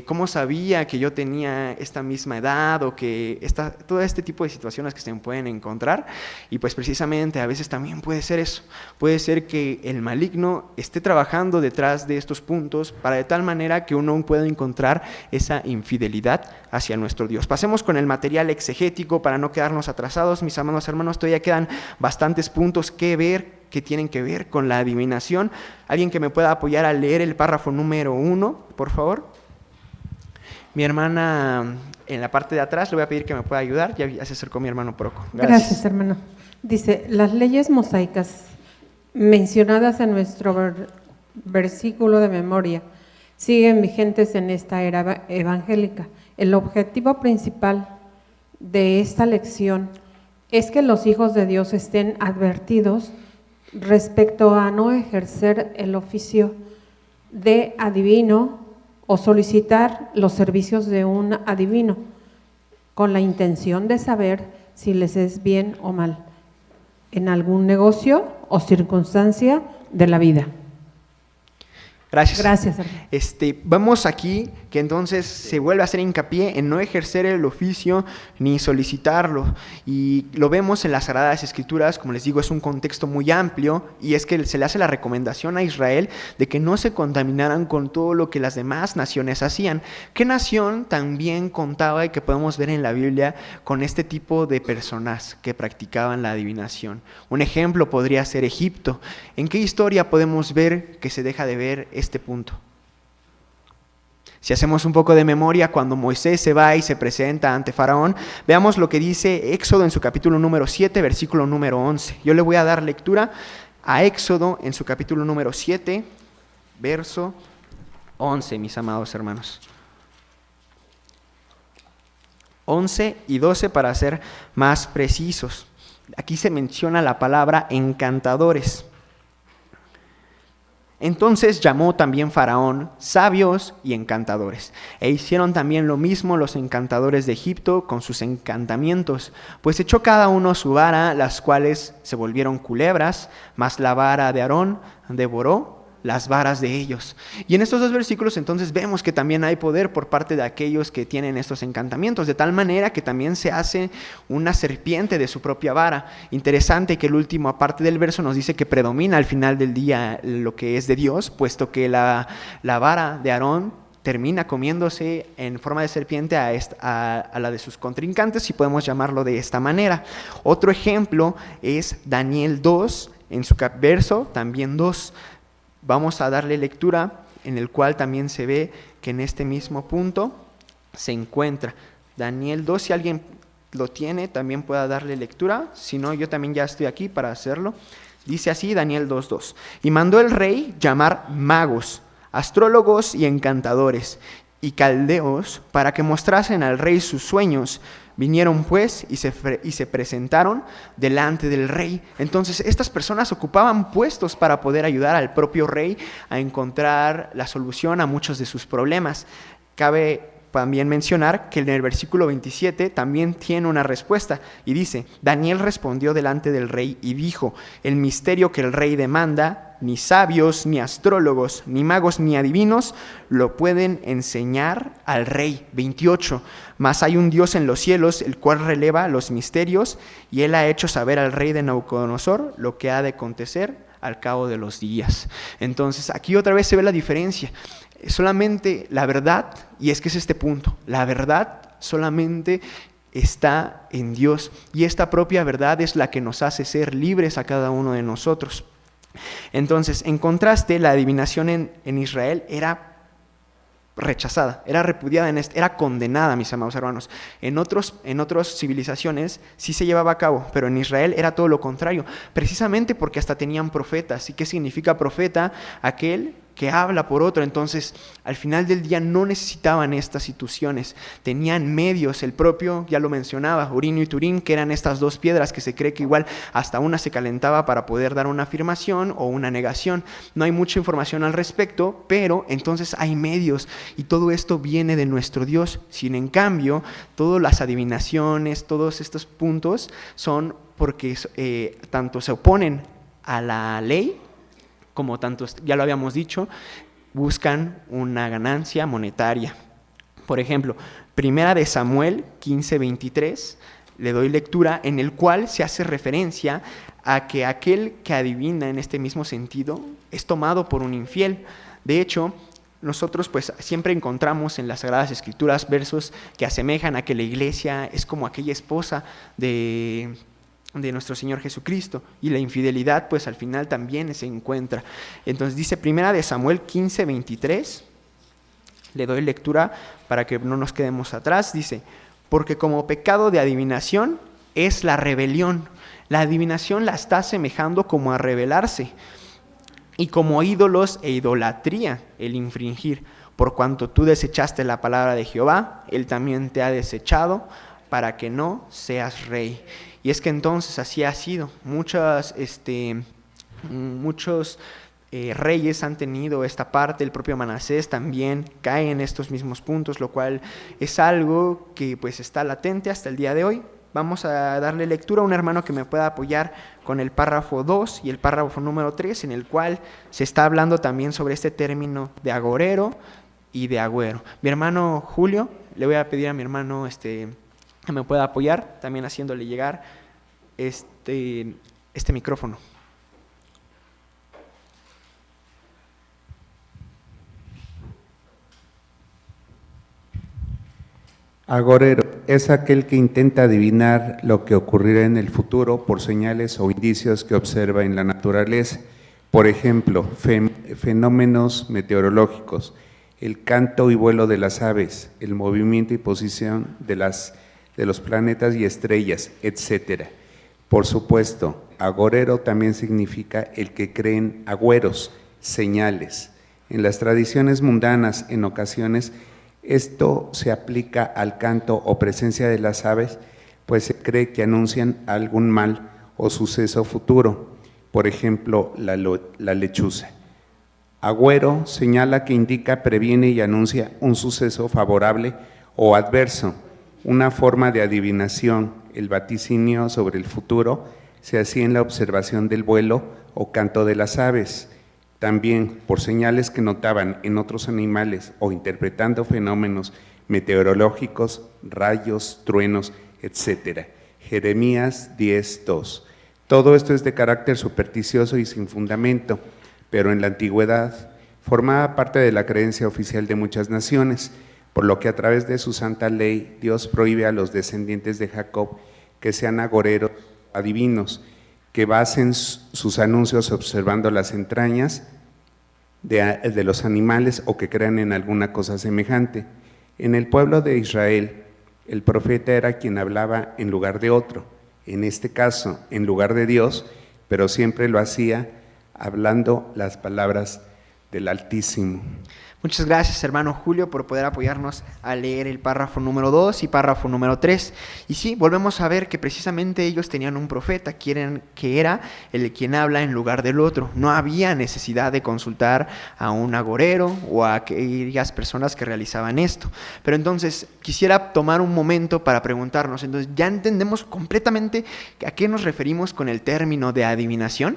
¿cómo sabía que yo tenía esta misma edad? O que todo este tipo de situaciones que se pueden encontrar. Y pues precisamente a veces también puede ser eso. Puede ser que el maligno esté trabajando detrás de estos puntos para de tal manera que uno pueda encontrar esa infidelidad hacia nuestro Dios. Pasemos con el material exegético para no quedarnos atrasados. Mis amados hermanos, todavía quedan bastantes puntos que ver, que tienen que ver con la adivinación. ¿Alguien que me pueda apoyar a leer el párrafo número 1, por favor? Mi hermana en la parte de atrás, le voy a pedir que me pueda ayudar. Ya se acercó mi hermano Proco.
Gracias, hermano. Dice, las leyes mosaicas mencionadas en nuestro versículo de memoria siguen vigentes en esta era evangélica. El objetivo principal de esta lección es que los hijos de Dios estén advertidos respecto a no ejercer el oficio de adivino o solicitar los servicios de un adivino con la intención de saber si les es bien o mal en algún negocio o circunstancia de la vida.
Gracias.
Gracias, hermano.
Vamos aquí que entonces se vuelve a hacer hincapié en no ejercer el oficio ni solicitarlo. Y lo vemos en las Sagradas Escrituras, como les digo, es un contexto muy amplio, y es que se le hace la recomendación a Israel de que no se contaminaran con todo lo que las demás naciones hacían. ¿Qué nación también contaba y que podemos ver en la Biblia con este tipo de personas que practicaban la adivinación? Un ejemplo podría ser Egipto. ¿En qué historia podemos ver que se deja de ver este punto? Si hacemos un poco de memoria, cuando Moisés se va y se presenta ante Faraón, veamos lo que dice Éxodo en su capítulo número 7, versículo número 11. Yo le voy a dar lectura a Éxodo en su capítulo número 7, verso 11, mis amados hermanos. 11 y 12 para ser más precisos. Aquí se menciona la palabra encantadores. Entonces llamó también Faraón sabios y encantadores, e hicieron también lo mismo los encantadores de Egipto con sus encantamientos, pues echó cada uno su vara, las cuales se volvieron culebras, mas la vara de Aarón devoró las varas de ellos. Y en estos dos versículos entonces vemos que también hay poder por parte de aquellos que tienen estos encantamientos, de tal manera que también se hace una serpiente de su propia vara. Interesante que el último, aparte del verso, nos dice que predomina al final del día lo que es de Dios, puesto que la vara de Aarón termina comiéndose en forma de serpiente a la de sus contrincantes, si podemos llamarlo de esta manera. Otro ejemplo es Daniel 2, en su verso también 2. Vamos a darle lectura, en el cual también se ve que en este mismo punto se encuentra. Daniel 2, si alguien lo tiene, también pueda darle lectura, si no, yo también ya estoy aquí para hacerlo. Dice así Daniel 2:2: y mandó el rey llamar magos, astrólogos y encantadores, y caldeos, para que mostrasen al rey sus sueños. Vinieron pues y se presentaron delante del rey. Entonces estas personas ocupaban puestos para poder ayudar al propio rey a encontrar la solución a muchos de sus problemas. Cabe también mencionar que en el versículo 27 también tiene una respuesta y dice: Daniel respondió delante del rey y dijo: el misterio que el rey demanda, ni sabios, ni astrólogos, ni magos, ni adivinos lo pueden enseñar al rey. 28. Mas hay un Dios en los cielos, el cual releva los misterios, y él ha hecho saber al rey de Nabucodonosor lo que ha de acontecer al cabo de los días. Entonces aquí otra vez se ve la diferencia. Solamente la verdad, y es que es este punto, la verdad solamente está en Dios, y esta propia verdad es la que nos hace ser libres a cada uno de nosotros. Entonces, en contraste, la adivinación en Israel era rechazada, era repudiada, era condenada, mis amados hermanos. En otras civilizaciones sí se llevaba a cabo, pero en Israel era todo lo contrario, precisamente porque hasta tenían profetas. ¿Y qué significa profeta? Aquel que habla por otro. Entonces, al final del día no necesitaban estas instituciones, tenían medios. El propio, ya lo mencionaba, Urinio y Turín, que eran estas dos piedras que se cree que igual hasta una se calentaba para poder dar una afirmación o una negación. No hay mucha información al respecto, pero entonces hay medios, y todo esto viene de nuestro Dios. Sin en cambio, todas las adivinaciones, todos estos puntos son porque tanto se oponen a la ley, como tantos, ya lo habíamos dicho, buscan una ganancia monetaria. Por ejemplo, Primera de Samuel 15:23, le doy lectura, en el cual se hace referencia a que aquel que adivina en este mismo sentido es tomado por un infiel. De hecho, nosotros pues siempre encontramos en las Sagradas Escrituras versos que asemejan a que la iglesia es como aquella esposa de nuestro Señor Jesucristo, y la infidelidad pues al final también se encuentra. Entonces dice Primera de Samuel 15:23, le doy lectura para que no nos quedemos atrás. Dice: porque como pecado de adivinación es la rebelión. La adivinación la está asemejando como a rebelarse, y como ídolos e idolatría el infringir. Por cuanto tú desechaste la palabra de Jehová, él también te ha desechado, para que no seas rey. Y es que entonces así ha sido. Muchos reyes han tenido esta parte. El propio Manasés también cae en estos mismos puntos, lo cual es algo que pues está latente hasta el día de hoy. Vamos a darle lectura a un hermano que me pueda apoyar con el párrafo 2 y el párrafo número 3, en el cual se está hablando también sobre este término de agorero y de agüero. Mi hermano Julio, le voy a pedir a mi hermano que me pueda apoyar, también haciéndole llegar este micrófono.
Agorero es aquel que intenta adivinar lo que ocurrirá en el futuro por señales o indicios que observa en la naturaleza. Por ejemplo, fenómenos meteorológicos, el canto y vuelo de las aves, el movimiento y posición de los planetas y estrellas, etc. Por supuesto, agorero también significa el que cree en agüeros, señales. En las tradiciones mundanas, en ocasiones, esto se aplica al canto o presencia de las aves, pues se cree que anuncian algún mal o suceso futuro. Por ejemplo, la lechuza. Agüero señala que indica, previene y anuncia un suceso favorable o adverso. Una forma de adivinación, el vaticinio sobre el futuro, se hacía en la observación del vuelo o canto de las aves. También por señales que notaban en otros animales o interpretando fenómenos meteorológicos, rayos, truenos, etc. Jeremías 10:2. Todo esto es de carácter supersticioso y sin fundamento, pero en la antigüedad formaba parte de la creencia oficial de muchas naciones, por lo que a través de su santa ley Dios prohíbe a los descendientes de Jacob que sean agoreros, adivinos, que basen sus anuncios observando las entrañas de los animales o que crean en alguna cosa semejante. En el pueblo de Israel, el profeta era quien hablaba en lugar de otro, en este caso en lugar de Dios, pero siempre lo hacía hablando las palabras del Altísimo.
Muchas gracias, hermano Julio, por poder apoyarnos a leer el párrafo número 2 y párrafo número 3. Y sí, volvemos a ver que precisamente ellos tenían un profeta, que era el quien habla en lugar del otro. No había necesidad de consultar a un agorero o a aquellas personas que realizaban esto. Pero entonces quisiera tomar un momento para preguntarnos, entonces, ¿ya entendemos completamente a qué nos referimos con el término de adivinación?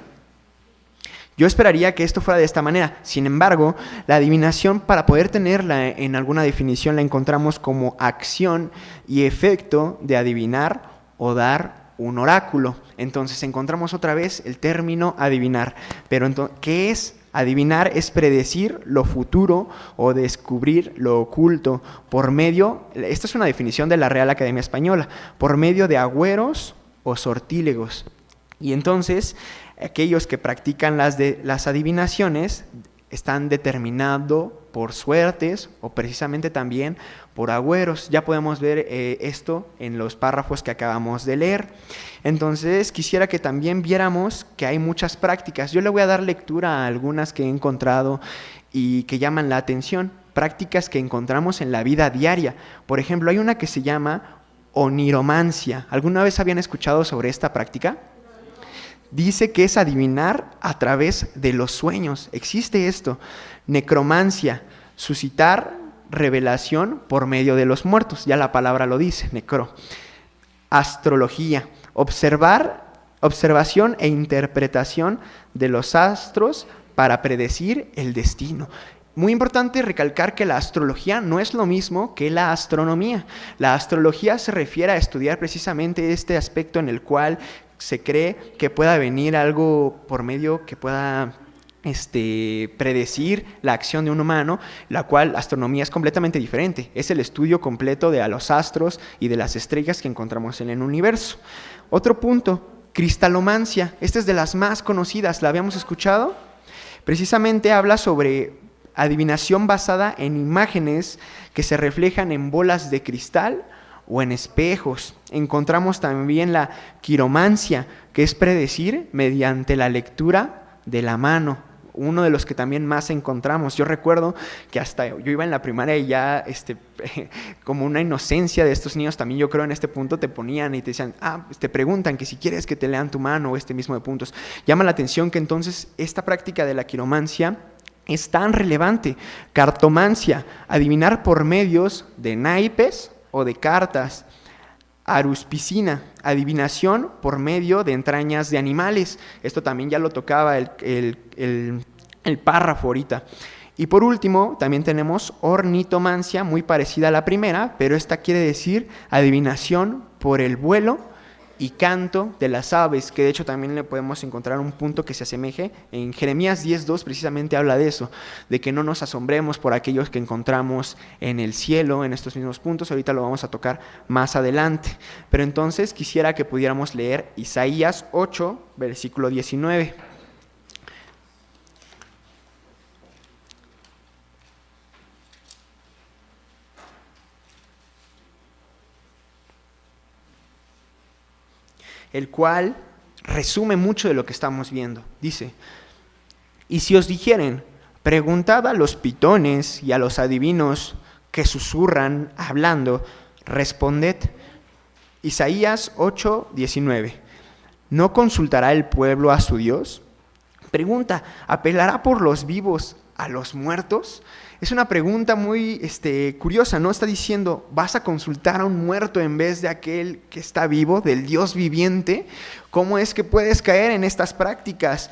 Yo esperaría que esto fuera de esta manera. Sin embargo, la adivinación, para poder tenerla en alguna definición, la encontramos como acción y efecto de adivinar o dar un oráculo. Entonces encontramos otra vez el término adivinar. Pero entonces, ¿qué es? Adivinar es predecir lo futuro o descubrir lo oculto por medio, esta es una definición de la Real Academia Española, por medio de agüeros o sortílegos. Y entonces, aquellos que practican las adivinaciones están determinando por suertes o precisamente también por agüeros. Ya podemos ver esto en los párrafos que acabamos de leer. Entonces, quisiera que también viéramos que hay muchas prácticas. Yo le voy a dar lectura a algunas que he encontrado y que llaman la atención. Prácticas que encontramos en la vida diaria. Por ejemplo, hay una que se llama oniromancia. ¿Alguna vez habían escuchado sobre esta práctica? Dice que es adivinar a través de los sueños. Existe esto. Necromancia, suscitar revelación por medio de los muertos. Ya la palabra lo dice, necro. Astrología, observación e interpretación de los astros para predecir el destino. Muy importante recalcar que la astrología no es lo mismo que la astronomía. La astrología se refiere a estudiar precisamente este aspecto en el cual se cree que pueda venir algo por medio que pueda predecir la acción de un humano, la cual la astronomía es completamente diferente. Es el estudio completo de los astros y de las estrellas que encontramos en el universo. Otro punto, cristalomancia. Esta es de las más conocidas, ¿la habíamos escuchado? Precisamente habla sobre adivinación basada en imágenes que se reflejan en bolas de cristal o en espejos. Encontramos también la quiromancia, que es predecir mediante la lectura de la mano. Uno de los que también más encontramos. Yo recuerdo que hasta yo iba en la primaria y ya como una inocencia de estos niños también, yo creo en este punto te ponían y te decían, te preguntan que si quieres que te lean tu mano o este mismo de puntos. Llama la atención que entonces esta práctica de la quiromancia es tan relevante. Cartomancia, adivinar por medios de naipes o de cartas. Aruspicina, adivinación por medio de entrañas de animales. Esto también ya lo tocaba el párrafo ahorita. Y por último, también tenemos ornitomancia, muy parecida a la primera, pero esta quiere decir adivinación por el vuelo y canto de las aves, que de hecho también le podemos encontrar un punto que se asemeje. En Jeremías 10:2 precisamente habla de eso, de que no nos asombremos por aquellos que encontramos en el cielo, en estos mismos puntos. Ahorita lo vamos a tocar más adelante. Pero entonces quisiera que pudiéramos leer Isaías 8, versículo 19. El cual resume mucho de lo que estamos viendo. Dice, y si os dijeren, preguntad a los pitones y a los adivinos que susurran hablando, responded. Isaías 8:19. ¿No consultará el pueblo a su Dios? Pregunta, ¿apelará por los vivos a los muertos? Es una pregunta muy curiosa, ¿no? Está diciendo, ¿vas a consultar a un muerto en vez de aquel que está vivo, del Dios viviente? ¿Cómo es que puedes caer en estas prácticas?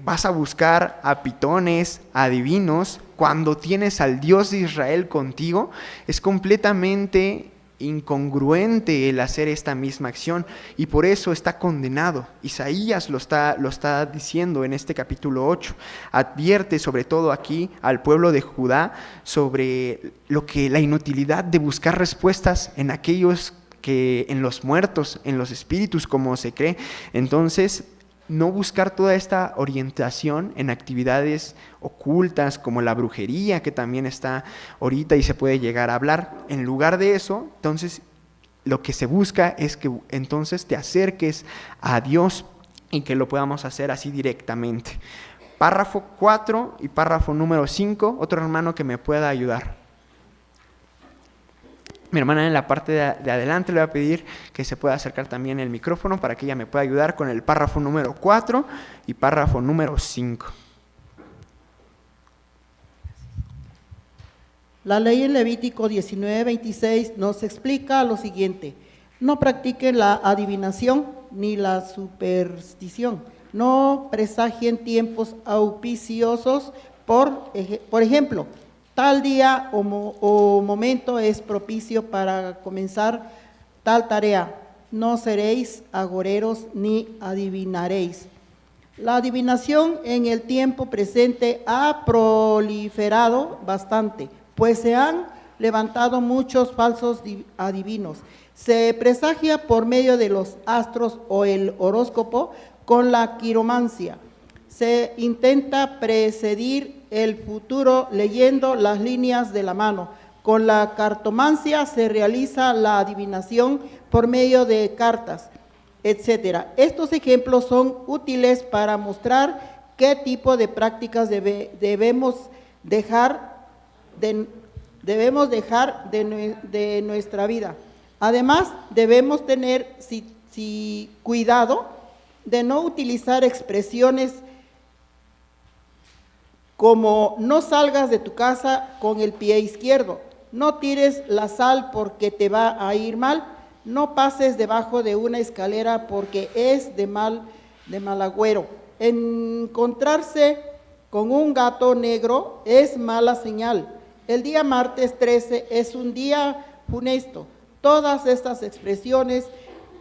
¿Vas a buscar a pitones, a adivinos, cuando tienes al Dios de Israel contigo? Es completamente incongruente el hacer esta misma acción y por eso está condenado. Isaías lo está diciendo en este capítulo 8. Advierte sobre todo aquí al pueblo de Judá sobre la inutilidad de buscar respuestas en aquellos en los muertos, en los espíritus, como se cree. Entonces, no buscar toda esta orientación en actividades ocultas como la brujería, que también está ahorita y se puede llegar a hablar. En lugar de eso, entonces, lo que se busca es que entonces te acerques a Dios y que lo podamos hacer así directamente. Párrafo 4 y párrafo número 5, otro hermano que me pueda ayudar. Mi hermana en la parte de adelante le voy a pedir que se pueda acercar también el micrófono para que ella me pueda ayudar con el párrafo número 4 y párrafo número 5.
La ley en Levítico 19:26 nos explica lo siguiente: no practiquen la adivinación ni la superstición, no presagien tiempos auspiciosos, por ejemplo, tal día o momento es propicio para comenzar tal tarea. No seréis agoreros ni adivinaréis. La adivinación en el tiempo presente ha proliferado bastante, pues se han levantado muchos falsos adivinos. Se presagia por medio de los astros o el horóscopo con la quiromancia. Se intenta predecir el futuro leyendo las líneas de la mano. Con la cartomancia se realiza la adivinación por medio de cartas, etc. Estos ejemplos son útiles para mostrar qué tipo de prácticas debemos dejar de nuestra vida. Además, debemos tener cuidado de no utilizar expresiones como no salgas de tu casa con el pie izquierdo, no tires la sal porque te va a ir mal, no pases debajo de una escalera porque es de mal agüero. Encontrarse con un gato negro es mala señal. El día martes 13 es un día funesto. Todas estas expresiones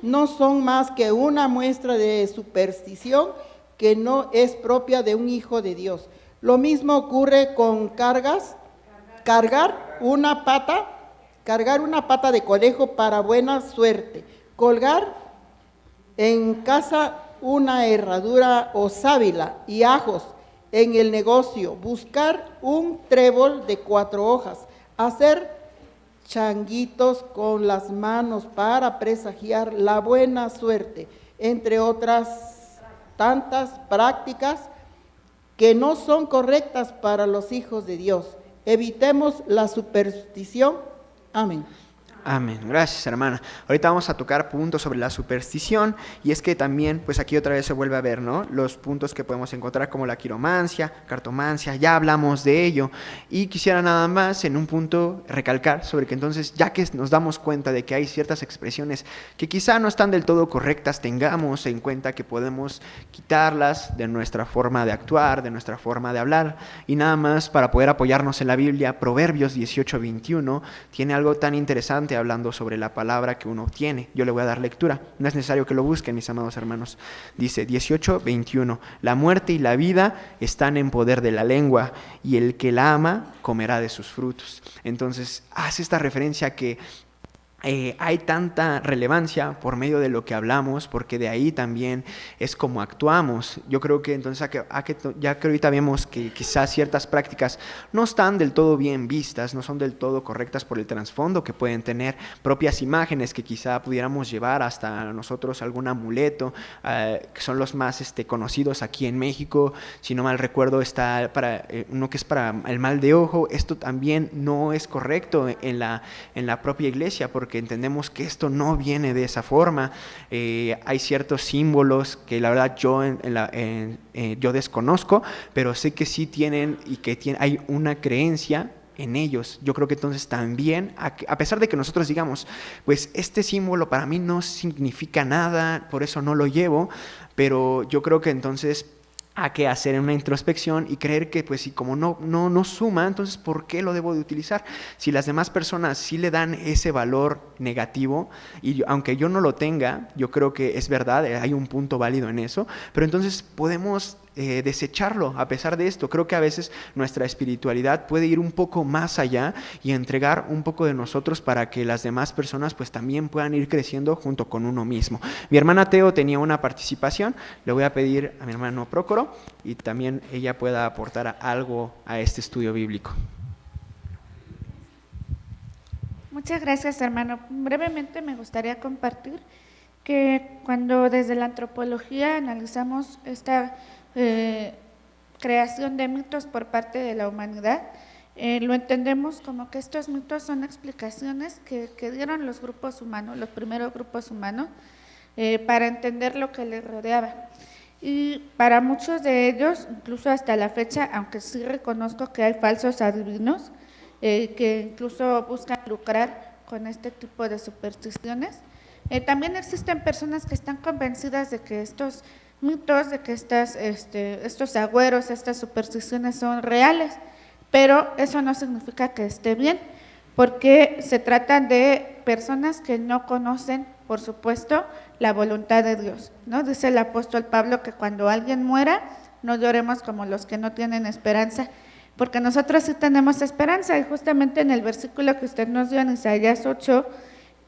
no son más que una muestra de superstición que no es propia de un hijo de Dios. Lo mismo ocurre con cargar una pata de conejo para buena suerte, colgar en casa una herradura o sábila y ajos en el negocio, buscar un trébol de 4 hojas, hacer changuitos con las manos para presagiar la buena suerte, entre otras tantas prácticas que no son correctas para los hijos de Dios. Evitemos la superstición. Amén.
Amén. Gracias, hermana. Ahorita vamos a tocar puntos sobre la superstición y es que también, pues aquí otra vez se vuelve a ver, ¿no? Los puntos que podemos encontrar como la quiromancia, cartomancia, ya hablamos de ello y quisiera nada más en un punto recalcar sobre que entonces, ya que nos damos cuenta de que hay ciertas expresiones que quizá no están del todo correctas, tengamos en cuenta que podemos quitarlas de nuestra forma de actuar, de nuestra forma de hablar y nada más para poder apoyarnos en la Biblia. Proverbios 18:21 tiene algo tan interesante hablando sobre la palabra que uno tiene. Yo le voy a dar lectura, no es necesario que lo busquen, mis amados hermanos. Dice 18:21, la muerte y la vida están en poder de la lengua y el que la ama comerá de sus frutos. Entonces hace esta referencia a que hay tanta relevancia por medio de lo que hablamos, porque de ahí también es como actuamos. Yo creo que entonces, ya que ahorita vemos que quizás ciertas prácticas no están del todo bien vistas, no son del todo correctas por el trasfondo que pueden tener, propias imágenes que quizá pudiéramos llevar hasta nosotros algún amuleto, que son los más conocidos aquí en México. Si no mal recuerdo, está uno que es para el mal de ojo. Esto también no es correcto en la propia iglesia, porque porque entendemos que esto no viene de esa forma. Hay ciertos símbolos que la verdad yo desconozco, pero sé que sí tienen y que hay una creencia en ellos. Yo creo que entonces también, a pesar de que nosotros digamos, pues este símbolo para mí no significa nada, por eso no lo llevo, pero yo creo que entonces hay que hacer una introspección y creer que pues si como no suma, entonces ¿por qué lo debo de utilizar? Si las demás personas sí le dan ese valor negativo, y aunque yo no lo tenga, yo creo que es verdad, hay un punto válido en eso, pero entonces podemos desecharlo. A pesar de esto, creo que a veces nuestra espiritualidad puede ir un poco más allá y entregar un poco de nosotros para que las demás personas pues también puedan ir creciendo junto con uno mismo. Mi hermana Teo tenía una participación, le voy a pedir a mi hermano Prócoro y también ella pueda aportar algo a este estudio bíblico.
Muchas gracias, hermano. Brevemente me gustaría compartir que cuando desde la antropología analizamos esta creación de mitos por parte de la humanidad, lo entendemos como que estos mitos son explicaciones que dieron los grupos humanos, los primeros grupos humanos, para entender lo que les rodeaba. Y para muchos de ellos, incluso hasta la fecha, aunque sí reconozco que hay falsos adivinos, que incluso buscan lucrar con este tipo de supersticiones, también existen personas que están convencidas de que estos mitos, de que estos agüeros, estas supersticiones son reales, pero eso no significa que esté bien, porque se tratan de personas que no conocen, por supuesto, la voluntad de Dios, ¿no? Dice el apóstol Pablo que cuando alguien muera, no lloremos como los que no tienen esperanza, porque nosotros sí tenemos esperanza, y justamente en el versículo que usted nos dio en Isaías 8,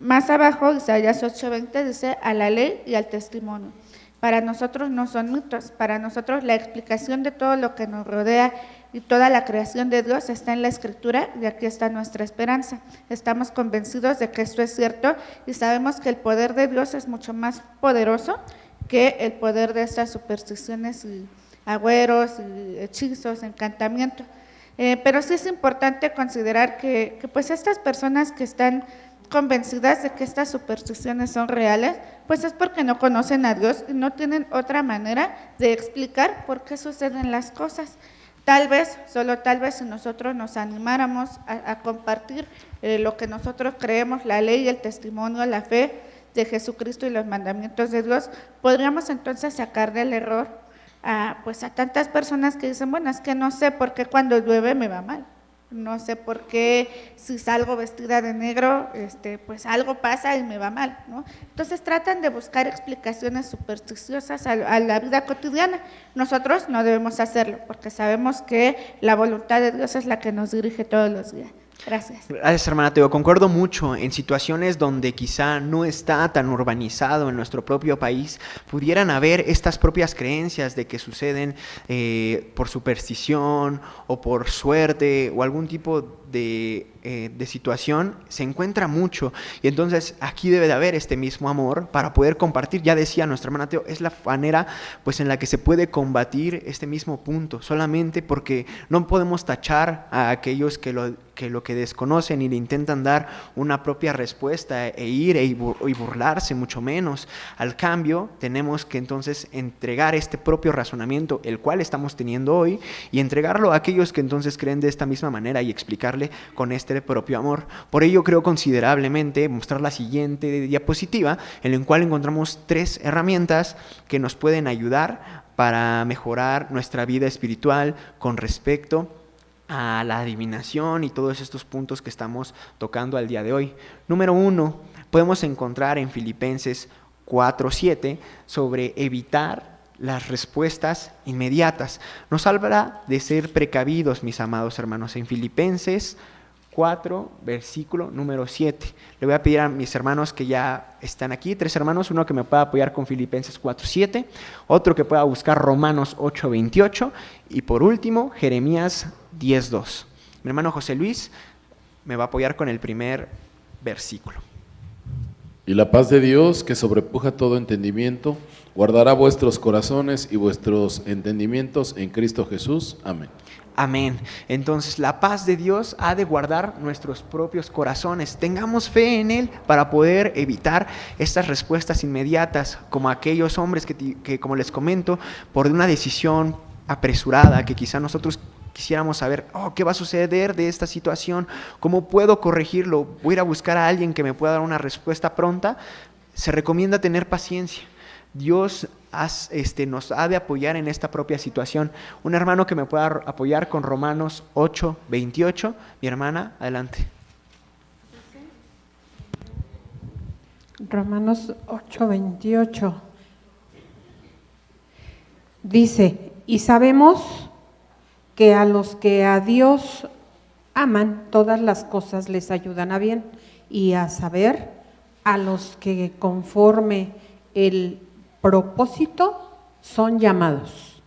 más abajo, Isaías 8:20, dice: a la ley y al testimonio. Para nosotros no son mitos, para nosotros la explicación de todo lo que nos rodea y toda la creación de Dios está en la Escritura, y aquí está nuestra esperanza. Estamos convencidos de que esto es cierto y sabemos que el poder de Dios es mucho más poderoso que el poder de estas supersticiones y agüeros y hechizos, encantamientos. Pero sí es importante considerar que pues estas personas que están convencidas de que estas supersticiones son reales, pues es porque no conocen a Dios y no tienen otra manera de explicar por qué suceden las cosas. Tal vez, solo tal vez, si nosotros nos animáramos a compartir lo que nosotros creemos, la ley, el testimonio, la fe de Jesucristo y los mandamientos de Dios, podríamos entonces sacar del error pues a tantas personas que dicen, bueno, es que no sé por qué cuando llueve me va mal. No sé por qué si salgo vestida de negro, pues algo pasa y me va mal, ¿no? Entonces tratan de buscar explicaciones supersticiosas a la vida cotidiana. Nosotros no debemos hacerlo porque sabemos que la voluntad de Dios es la que nos dirige todos los días. Gracias.
Gracias, hermana Teo. Concuerdo mucho. En situaciones donde quizá no está tan urbanizado en nuestro propio país, pudieran haber estas propias creencias de que suceden por superstición o por suerte o algún tipo de situación, se encuentra mucho, y entonces aquí debe de haber este mismo amor para poder compartir. Ya decía nuestra hermana Teo, es la manera pues en la que se puede combatir este mismo punto, solamente porque no podemos tachar a aquellos que lo que desconocen y le intentan dar una propia respuesta y burlarse, mucho menos. Al cambio, tenemos que entonces entregar este propio razonamiento, el cual estamos teniendo hoy, y entregarlo a aquellos que entonces creen de esta misma manera y explicarle con este propio amor. Por ello creo considerablemente mostrar la siguiente diapositiva, en la cual encontramos 3 herramientas que nos pueden ayudar para mejorar nuestra vida espiritual con respecto a la adivinación y todos estos puntos que estamos tocando al día de hoy. Número 1, podemos encontrar en Filipenses 4:7 sobre evitar las respuestas inmediatas. Nos habla de ser precavidos, mis amados hermanos, en Filipenses 4, versículo número 7. Le voy a pedir a mis hermanos que ya están aquí, 3 hermanos, uno que me pueda apoyar con Filipenses 4:7, otro que pueda buscar Romanos 8:28 y por último Jeremías 10:2. Mi hermano José Luis me va a apoyar con el primer versículo.
Y la paz de Dios, que sobrepuja todo entendimiento, guardará vuestros corazones y vuestros entendimientos en Cristo Jesús. Amén.
Amén. Entonces la paz de Dios ha de guardar nuestros propios corazones. Tengamos fe en Él para poder evitar estas respuestas inmediatas, como aquellos hombres que como les comento, por una decisión apresurada, que quizá nosotros quisiéramos saber, ¿qué va a suceder de esta situación? ¿Cómo puedo corregirlo? ¿Voy a ir a buscar a alguien que me pueda dar una respuesta pronta? Se recomienda tener paciencia. Dios nos ha de apoyar en esta propia situación. Un hermano que me pueda apoyar con Romanos 8:28. Mi hermana, adelante.
Romanos 8:28. Dice, y sabemos que a los que a Dios aman, todas las cosas les ayudan a bien, y a saber, a los que conforme el propósito son llamados.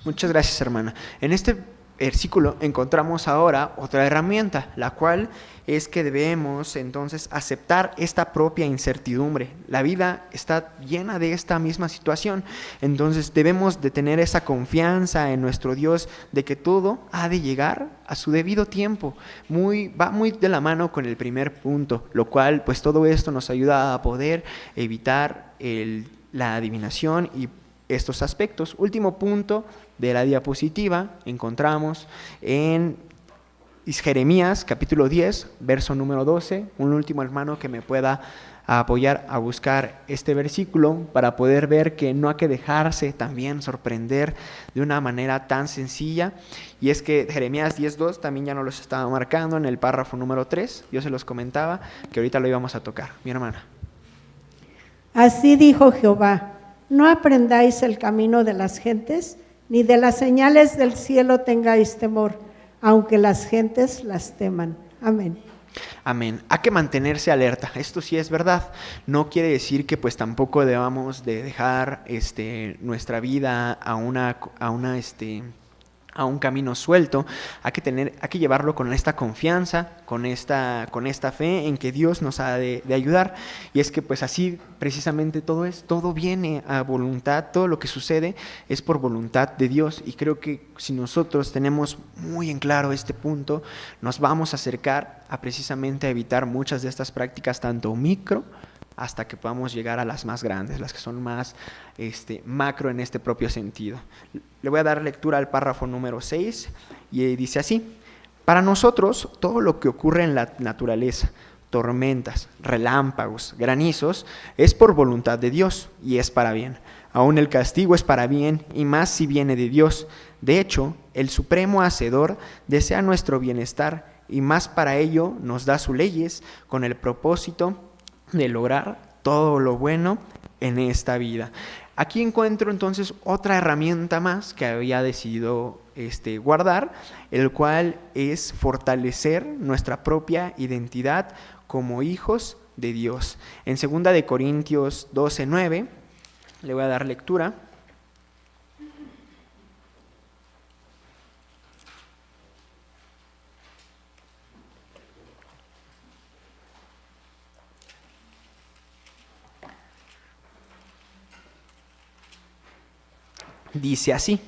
Muchas gracias, hermana. En este versículo encontramos ahora otra herramienta, la cual es que debemos entonces aceptar esta propia incertidumbre. La vida está llena de esta misma situación, entonces debemos de tener esa confianza en nuestro Dios de que todo ha de llegar a su debido tiempo. Va muy de la mano con el primer punto, lo cual pues todo esto nos ayuda a poder evitar la adivinación y estos aspectos. Último punto de la diapositiva encontramos en Jeremías capítulo 10, verso número 12. Un último hermano que me pueda apoyar a buscar este versículo para poder ver que no hay que dejarse también sorprender de una manera tan sencilla. Y es que Jeremías 10:2 también ya nos los estaba marcando en el párrafo número 3. Yo se los comentaba que ahorita lo íbamos a tocar. Mi hermana.
Así dijo Jehová, no aprendáis el camino de las gentes, ni de las señales del cielo tengáis temor, aunque las gentes las teman. Amén.
Amén. Hay que mantenerse alerta. Esto sí es verdad. No quiere decir que pues tampoco debamos de dejar nuestra vida a un camino suelto. Hay que llevarlo con esta confianza, con esta fe en que Dios nos ha de ayudar. Y es que pues así precisamente todo viene a voluntad, todo lo que sucede es por voluntad de Dios. Y creo que si nosotros tenemos muy en claro este punto, nos vamos a acercar a precisamente a evitar muchas de estas prácticas, tanto micro hasta que podamos llegar a las más grandes, las que son más macro en este propio sentido. Le voy a dar lectura al párrafo número 6 y dice así: para nosotros todo lo que ocurre en la naturaleza, tormentas, relámpagos, granizos, es por voluntad de Dios y es para bien. Aún el castigo es para bien y más si viene de Dios. De hecho, el Supremo Hacedor desea nuestro bienestar y más para ello nos da sus leyes con el propósito de lograr todo lo bueno en esta vida. Aquí encuentro entonces otra herramienta más que había decidido guardar, el cual es fortalecer nuestra propia identidad como hijos de Dios. En 2 de Corintios 12:9, le voy a dar lectura. Dice así: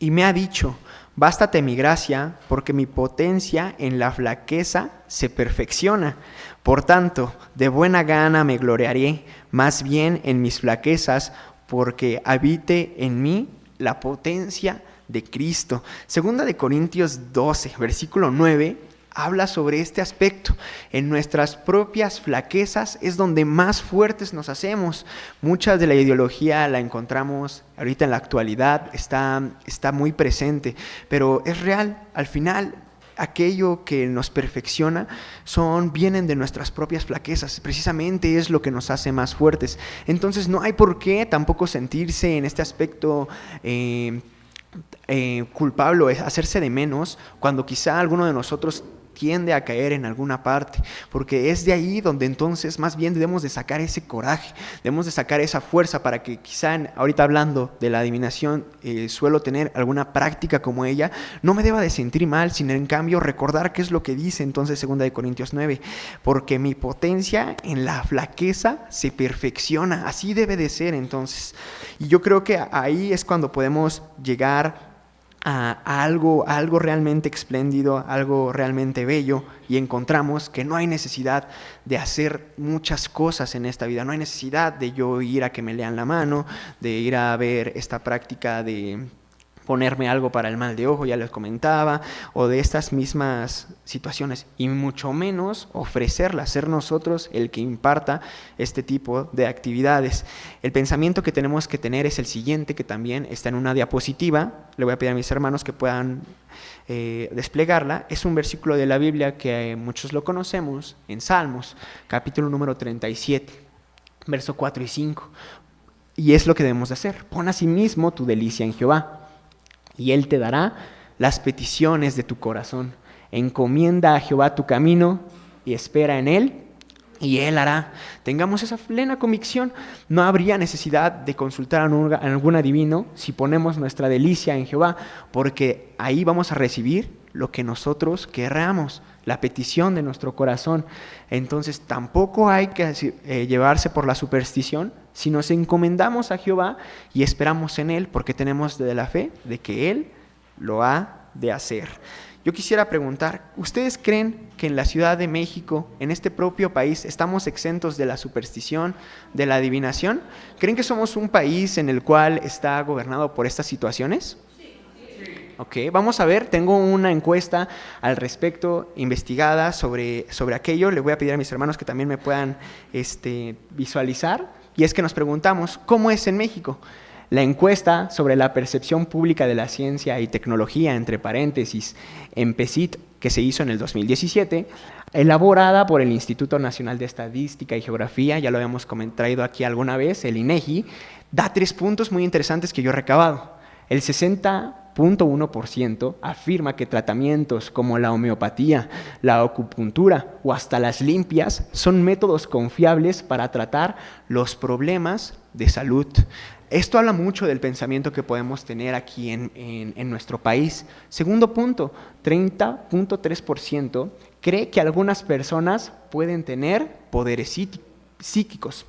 y me ha dicho, bástate mi gracia, porque mi potencia en la flaqueza se perfecciona. Por tanto, de buena gana me gloriaré, más bien en mis flaquezas, porque habite en mí la potencia de Cristo. 2 de Corintios 12, versículo 9, habla sobre este aspecto. En nuestras propias flaquezas es donde más fuertes nos hacemos. Mucha de la ideología la encontramos ahorita en la actualidad, está muy presente, pero es real. Al final, aquello que nos perfecciona vienen de nuestras propias flaquezas. Precisamente es lo que nos hace más fuertes. Entonces no hay por qué tampoco sentirse en este aspecto culpable, hacerse de menos, cuando quizá alguno de nosotros tiende a caer en alguna parte, porque es de ahí donde entonces más bien debemos de sacar ese coraje, debemos de sacar esa fuerza para que quizá ahorita hablando de la adivinación suelo tener alguna práctica como ella, no me deba de sentir mal, sino en cambio recordar qué es lo que dice entonces 2 Corintios 9, porque mi potencia en la flaqueza se perfecciona, así debe de ser entonces. Y yo creo que ahí es cuando podemos llegar a algo realmente espléndido, algo realmente bello, y encontramos que no hay necesidad de hacer muchas cosas en esta vida, no hay necesidad de yo ir a que me lean la mano, de ir a ver esta práctica de ponerme algo para el mal de ojo, ya les comentaba, o de estas mismas situaciones, y mucho menos ofrecerlas, ser nosotros el que imparta este tipo de actividades. El pensamiento que tenemos que tener es el siguiente, que también está en una diapositiva, le voy a pedir a mis hermanos que puedan desplegarla. Es un versículo de la Biblia que muchos lo conocemos, en Salmos, capítulo número 37, verso 4 y 5, y es lo que debemos de hacer: pon a sí mismo tu delicia en Jehová, y Él te dará las peticiones de tu corazón. Encomienda a Jehová tu camino y espera en Él, y Él hará. Tengamos esa plena convicción. No habría necesidad de consultar a algún adivino si ponemos nuestra delicia en Jehová, porque ahí vamos a recibir lo que nosotros querramos, la petición de nuestro corazón. Entonces tampoco hay que llevarse por la superstición, si nos encomendamos a Jehová y esperamos en Él, porque tenemos de la fe de que Él lo ha de hacer. Yo quisiera preguntar, ¿ustedes creen que en la Ciudad de México, en este propio país, estamos exentos de la superstición, de la adivinación? ¿Creen que somos un país en el cual está gobernado por estas situaciones? Ok, vamos a ver, tengo una encuesta al respecto, investigada sobre aquello. Le voy a pedir a mis hermanos que también me puedan visualizar. Y es que nos preguntamos, ¿cómo es en México? La encuesta sobre la percepción pública de la ciencia y tecnología, entre paréntesis, EMPECIT, que se hizo en el 2017, elaborada por el Instituto Nacional de Estadística y Geografía, ya lo habíamos traído aquí alguna vez, el INEGI, da 3 puntos muy interesantes que yo he recabado. El 60.1% afirma que tratamientos como la homeopatía, la acupuntura o hasta las limpias son métodos confiables para tratar los problemas de salud. Esto habla mucho del pensamiento que podemos tener aquí en nuestro país. Segundo punto, 30.3% cree que algunas personas pueden tener poderes psíquicos.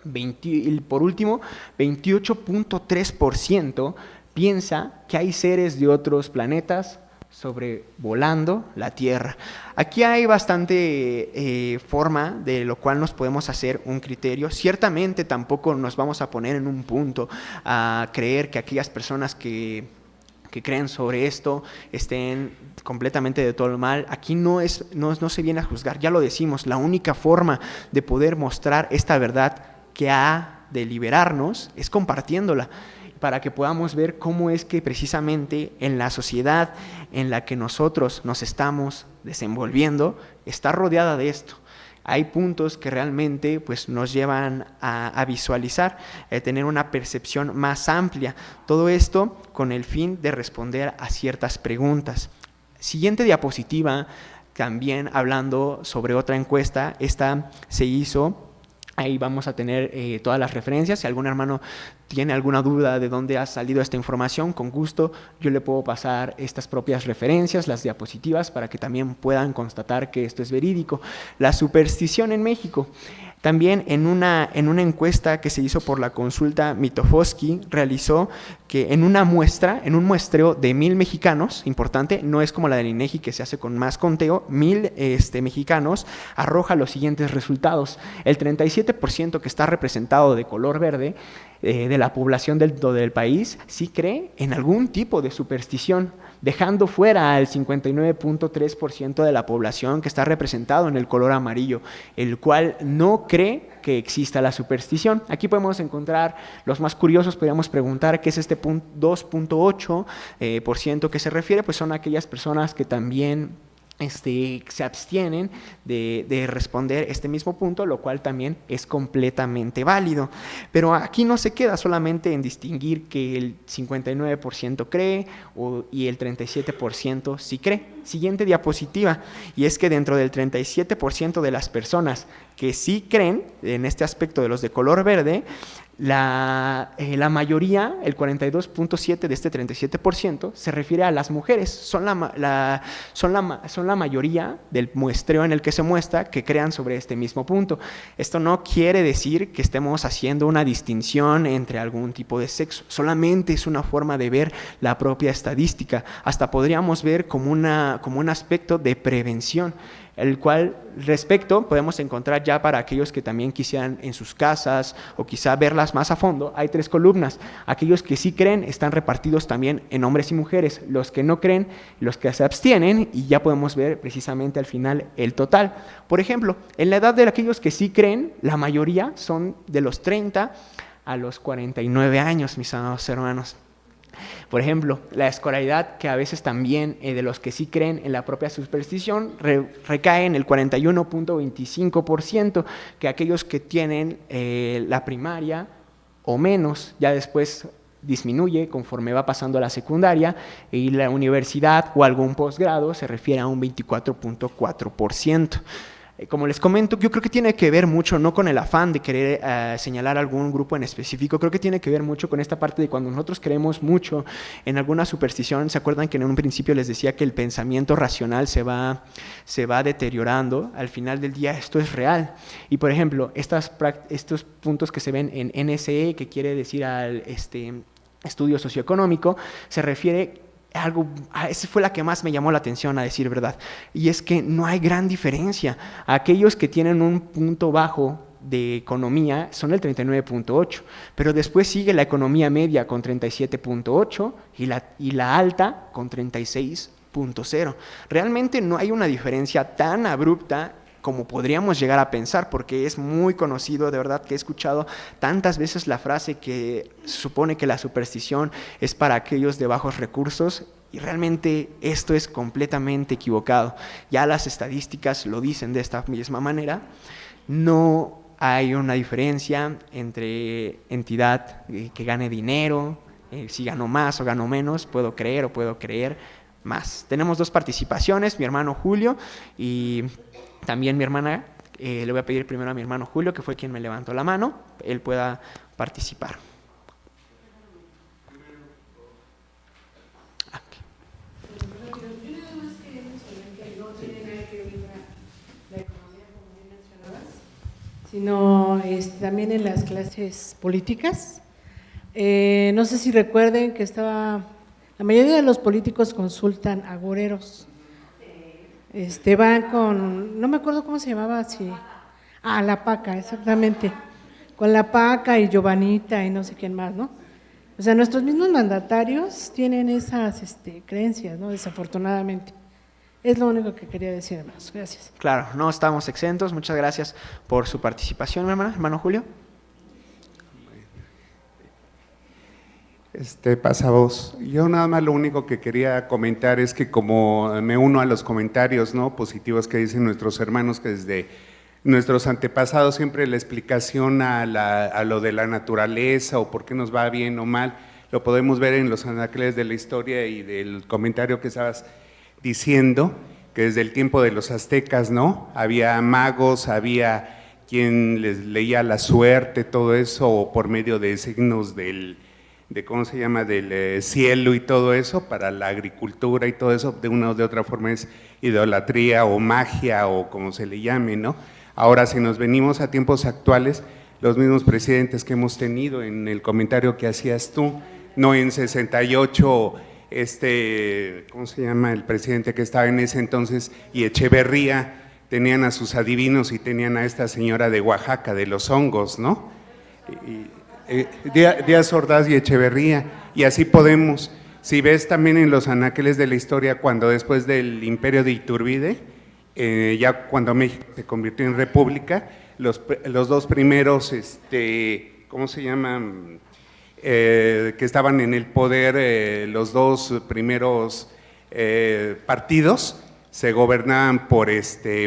Y por último, 28.3% piensa que hay seres de otros planetas sobrevolando la Tierra. Aquí hay bastante forma de lo cual nos podemos hacer un criterio. Ciertamente tampoco nos vamos a poner en un punto a creer que aquellas personas que creen sobre esto estén completamente de todo el mal. Aquí no se viene a juzgar, ya lo decimos, la única forma de poder mostrar esta verdad que ha de liberarnos es compartiéndola, para que podamos ver cómo es que precisamente en la sociedad en la que nosotros nos estamos desenvolviendo está rodeada de esto. Hay puntos que realmente pues, nos llevan a visualizar, a tener una percepción más amplia. Todo esto con el fin de responder a ciertas preguntas. Siguiente diapositiva, también hablando sobre otra encuesta. Esta se hizo. Ahí vamos a tener todas las referencias. Si algún hermano tiene alguna duda de dónde ha salido esta información, con gusto yo le puedo pasar estas propias referencias, las diapositivas, para que también puedan constatar que esto es verídico. La superstición en México. También en una encuesta que se hizo por la consulta Mitofsky, realizó que en un muestreo de 1,000 mexicanos, importante, no es como la del INEGI que se hace con más conteo, 1,000 mexicanos, arroja los siguientes resultados. El 37% que está representado de color verde, de la población del país, sí cree en algún tipo de superstición, dejando fuera al 59.3% de la población que está representado en el color amarillo, el cual no cree que exista la superstición. Aquí podemos encontrar los más curiosos. Podríamos preguntar qué es este 2.8% que se refiere, pues son aquellas personas que también se abstienen de responder este mismo punto, lo cual también es completamente válido. Pero aquí no se queda solamente en distinguir que el 59% cree y el 37% sí cree. Siguiente diapositiva, y es que dentro del 37% de las personas que sí creen, en este aspecto de los de color verde, la mayoría, el 42.7% de este 37%, se refiere a las mujeres. Son la mayoría del muestreo en el que se muestra que crean sobre este mismo punto. Esto no quiere decir que estemos haciendo una distinción entre algún tipo de sexo, solamente es una forma de ver la propia estadística. Hasta podríamos ver como un aspecto de prevención, el cual respecto podemos encontrar ya para aquellos que también quisieran en sus casas o quizá verlas más a fondo. Hay 3 columnas. Aquellos que sí creen están repartidos también en hombres y mujeres, los que no creen, los que se abstienen, y ya podemos ver precisamente al final el total. Por ejemplo, en la edad de aquellos que sí creen, la mayoría son de los 30 a los 49 años, mis amados hermanos. Por ejemplo, la escolaridad, que a veces también de los que sí creen en la propia superstición, recae en el 41.25%, que aquellos que tienen la primaria o menos, ya después disminuye conforme va pasando a la secundaria, y la universidad o algún posgrado se refiere a un 24.4%. Como les comento, yo creo que tiene que ver mucho, no con el afán de querer señalar algún grupo en específico, creo que tiene que ver mucho con esta parte de cuando nosotros creemos mucho en alguna superstición. ¿Se acuerdan que en un principio les decía que el pensamiento racional se va deteriorando? Al final del día esto es real. Y por ejemplo, estos puntos que se ven en NSE, que quiere decir al estudio socioeconómico, se refiere esa fue la que más me llamó la atención, a decir verdad, y es que no hay gran diferencia. Aquellos que tienen un punto bajo de economía son el 39.8, pero después sigue la economía media con 37.8 y la alta con 36.0. Realmente no hay una diferencia tan abrupta como podríamos llegar a pensar, porque es muy conocido, de verdad que he escuchado tantas veces la frase que supone que la superstición es para aquellos de bajos recursos, y realmente esto es completamente equivocado. Ya las estadísticas lo dicen de esta misma manera. No hay una diferencia entre entidad que gane dinero, si gano más o gano menos, puedo creer o puedo creer más. Tenemos 2 participaciones, mi hermano Julio y también mi hermana. Le voy a pedir primero a mi hermano Julio, que fue quien me levantó la mano, él pueda participar.
Sino también en las clases políticas. No sé si recuerden que la mayoría de los políticos consultan agoreros. Van con, no me acuerdo cómo se llamaba, la Paca, exactamente, con la Paca y Giovanita y no sé quién más, ¿no? O sea, nuestros mismos mandatarios tienen esas creencias, ¿no? Desafortunadamente. Es lo único que quería decir, hermanos. Gracias.
Claro, no estamos exentos. Muchas gracias por su participación, mi hermano Julio.
Pasavoz. Yo nada más lo único que quería comentar es que, como me uno a los comentarios, ¿no?, positivos que dicen nuestros hermanos, que desde nuestros antepasados siempre la explicación a lo de la naturaleza o por qué nos va bien o mal, lo podemos ver en los anaqueles de la historia y del comentario que estabas diciendo, que desde el tiempo de los aztecas, ¿no?, había magos, había quien les leía la suerte, todo eso, o por medio de signos del cielo y todo eso, para la agricultura y todo eso, de una o de otra forma es idolatría o magia o como se le llame, ¿no? Ahora, si nos venimos a tiempos actuales, los mismos presidentes que hemos tenido, en el comentario que hacías tú, no en 68, ¿cómo se llama? El presidente que estaba en ese entonces, y Echeverría, tenían a sus adivinos y tenían a esta señora de Oaxaca, de los hongos, ¿no? Díaz Ordaz y Echeverría, y así podemos. Si ves también en los anaqueles de la historia, cuando después del imperio de Iturbide, ya cuando México se convirtió en república, los 2 primeros, ¿cómo se llaman? Que estaban en el poder, los 2 primeros partidos, se gobernaban por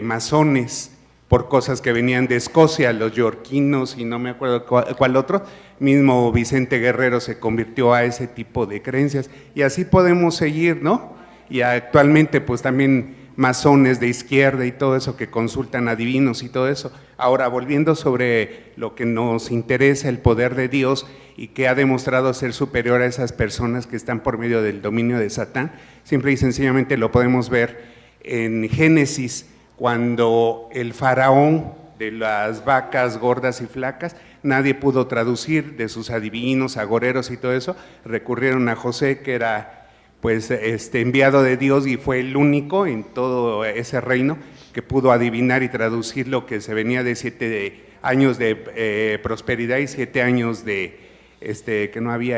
masones, por cosas que venían de Escocia, los yorquinos y no me acuerdo cuál otro. Mismo Vicente Guerrero se convirtió a ese tipo de creencias y así podemos seguir, ¿no? Y actualmente pues también masones de izquierda y todo eso que consultan a divinos y todo eso. Ahora, volviendo sobre lo que nos interesa, el poder de Dios y que ha demostrado ser superior a esas personas que están por medio del dominio de Satán, simple y sencillamente lo podemos ver en Génesis, cuando el faraón de las vacas gordas y flacas, nadie pudo traducir de sus adivinos, agoreros y todo eso, recurrieron a José, que era pues enviado de Dios y fue el único en todo ese reino que pudo adivinar y traducir lo que se venía de 7 años de prosperidad y 7 años de que no había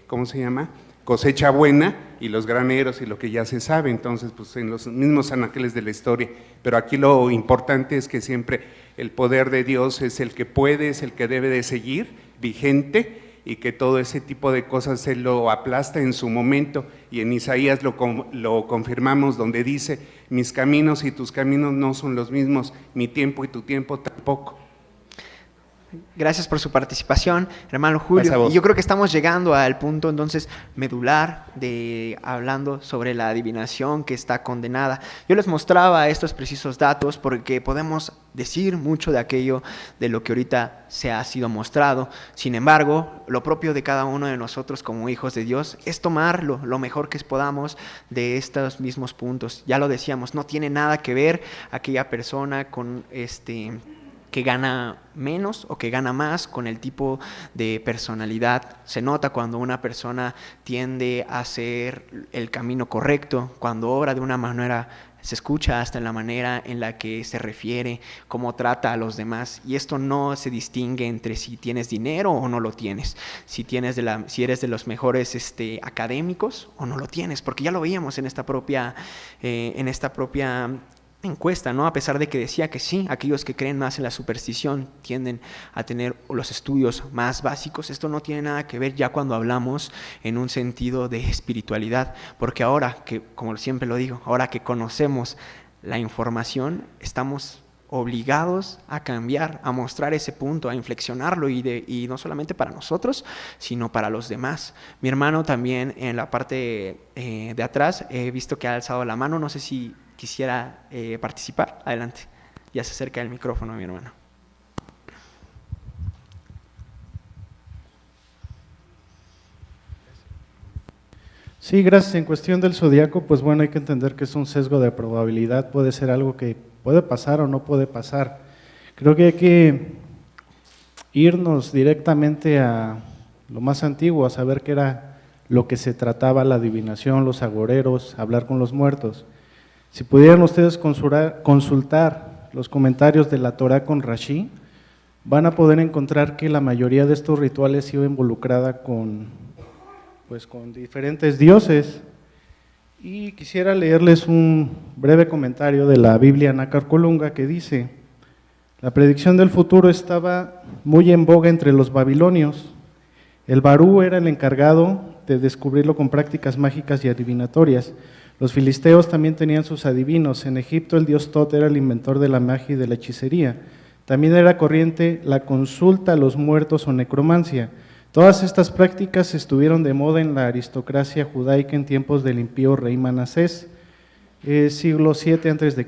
¿cómo se llama? Cosecha buena y los graneros y lo que ya se sabe. Entonces pues en los mismos anaqueles de la historia, pero aquí lo importante es que siempre el poder de Dios es el que puede, es el que debe de seguir vigente, y que todo ese tipo de cosas se lo aplasta en su momento, y en Isaías lo confirmamos donde dice: mis caminos y tus caminos no son los mismos, mi tiempo y tu tiempo tampoco.
Gracias por su participación, hermano Julio. Y yo creo que estamos llegando al punto entonces medular de hablando sobre la adivinación que está condenada. Yo les mostraba estos precisos datos porque podemos decir mucho de aquello de lo que ahorita se ha sido mostrado. Sin embargo, lo propio de cada uno de nosotros como hijos de Dios es tomar lo mejor que podamos de estos mismos puntos. Ya lo decíamos, no tiene nada que ver aquella persona con que gana menos o que gana más con el tipo de personalidad. Se nota cuando una persona tiende a hacer el camino correcto, cuando obra de una manera, se escucha hasta en la manera en la que se refiere, cómo trata a los demás, y esto no se distingue entre si tienes dinero o no lo tienes, si eres de los mejores académicos o no lo tienes, porque ya lo veíamos en esta propia encuesta, ¿no? A pesar de que decía que sí, aquellos que creen más en la superstición tienden a tener los estudios más básicos. Esto no tiene nada que ver ya cuando hablamos en un sentido de espiritualidad, porque ahora que, como siempre lo digo, ahora que conocemos la información, estamos obligados a cambiar, a mostrar ese punto, a inflexionarlo y no solamente para nosotros, sino para los demás. Mi hermano también en la parte de atrás he visto que ha alzado la mano, no sé si quisiera participar. Adelante, ya se acerca el micrófono mi hermano.
Sí, gracias. En cuestión del zodiaco, pues bueno, hay que entender que es un sesgo de probabilidad, puede ser algo que puede pasar o no puede pasar. Creo que hay que irnos directamente a lo más antiguo, a saber qué era lo que se trataba la adivinación, los agoreros, hablar con los muertos. Si pudieran ustedes consultar los comentarios de la Torá con Rashi, van a poder encontrar que la mayoría de estos rituales iba involucrada con diferentes dioses. Y quisiera leerles un breve comentario de la Biblia Nácar Colunga que dice: la predicción del futuro estaba muy en boga entre los babilonios. El Barú era el encargado de descubrirlo con prácticas mágicas y adivinatorias. Los filisteos también tenían sus adivinos. En Egipto el dios Tot era el inventor de la magia y de la hechicería. También era corriente la consulta a los muertos o necromancia. Todas estas prácticas estuvieron de moda en la aristocracia judaica en tiempos del impío rey Manasés, siglo VII a.C.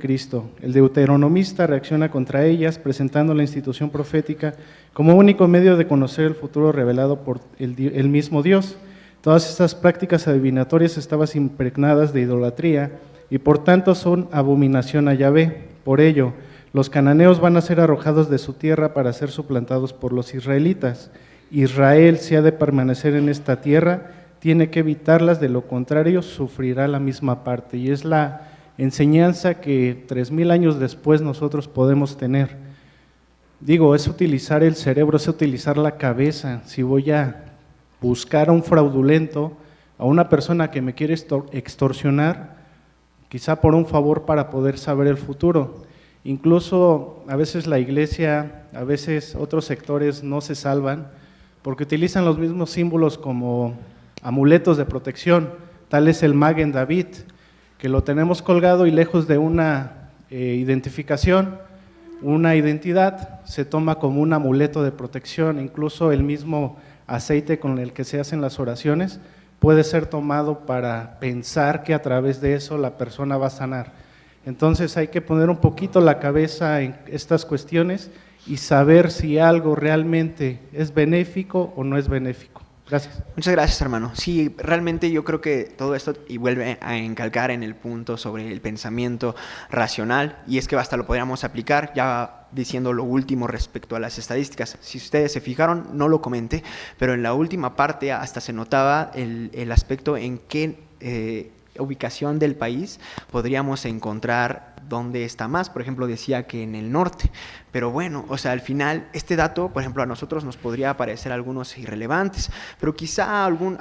El deuteronomista reacciona contra ellas, presentando la institución profética como único medio de conocer el futuro revelado por el mismo Dios. Todas estas prácticas adivinatorias estaban impregnadas de idolatría y por tanto son abominación a Yahvé. Por ello, los cananeos van a ser arrojados de su tierra para ser suplantados por los israelitas. Israel, si ha de permanecer en esta tierra, tiene que evitarlas, de lo contrario sufrirá la misma parte. Y es la enseñanza que 3000 años después nosotros podemos tener. Digo, es utilizar el cerebro, es utilizar la cabeza. Si voy a buscar a un fraudulento, a una persona que me quiere extorsionar, quizá por un favor para poder saber el futuro. Incluso a veces la iglesia, a veces otros sectores no se salvan porque utilizan los mismos símbolos como amuletos de protección. Tal es el Magen David, que lo tenemos colgado y lejos de una identificación, una identidad, se toma como un amuleto de protección. Incluso el mismo aceite con el que se hacen las oraciones puede ser tomado para pensar que a través de eso la persona va a sanar. Entonces hay que poner un poquito la cabeza en estas cuestiones y saber si algo realmente es benéfico o no es benéfico. Gracias.
Muchas gracias, hermano. Sí, realmente yo creo que todo esto y vuelve a encalcar en el punto sobre el pensamiento racional, y es que hasta lo podríamos aplicar ya diciendo lo último respecto a las estadísticas. Si ustedes se fijaron, no lo comenté, pero en la última parte hasta se notaba el aspecto en qué ubicación del país podríamos encontrar dónde está más. Por ejemplo, decía que en el norte, pero bueno, o sea, al final este dato, por ejemplo, a nosotros nos podría parecer algunos irrelevantes, pero quizá algún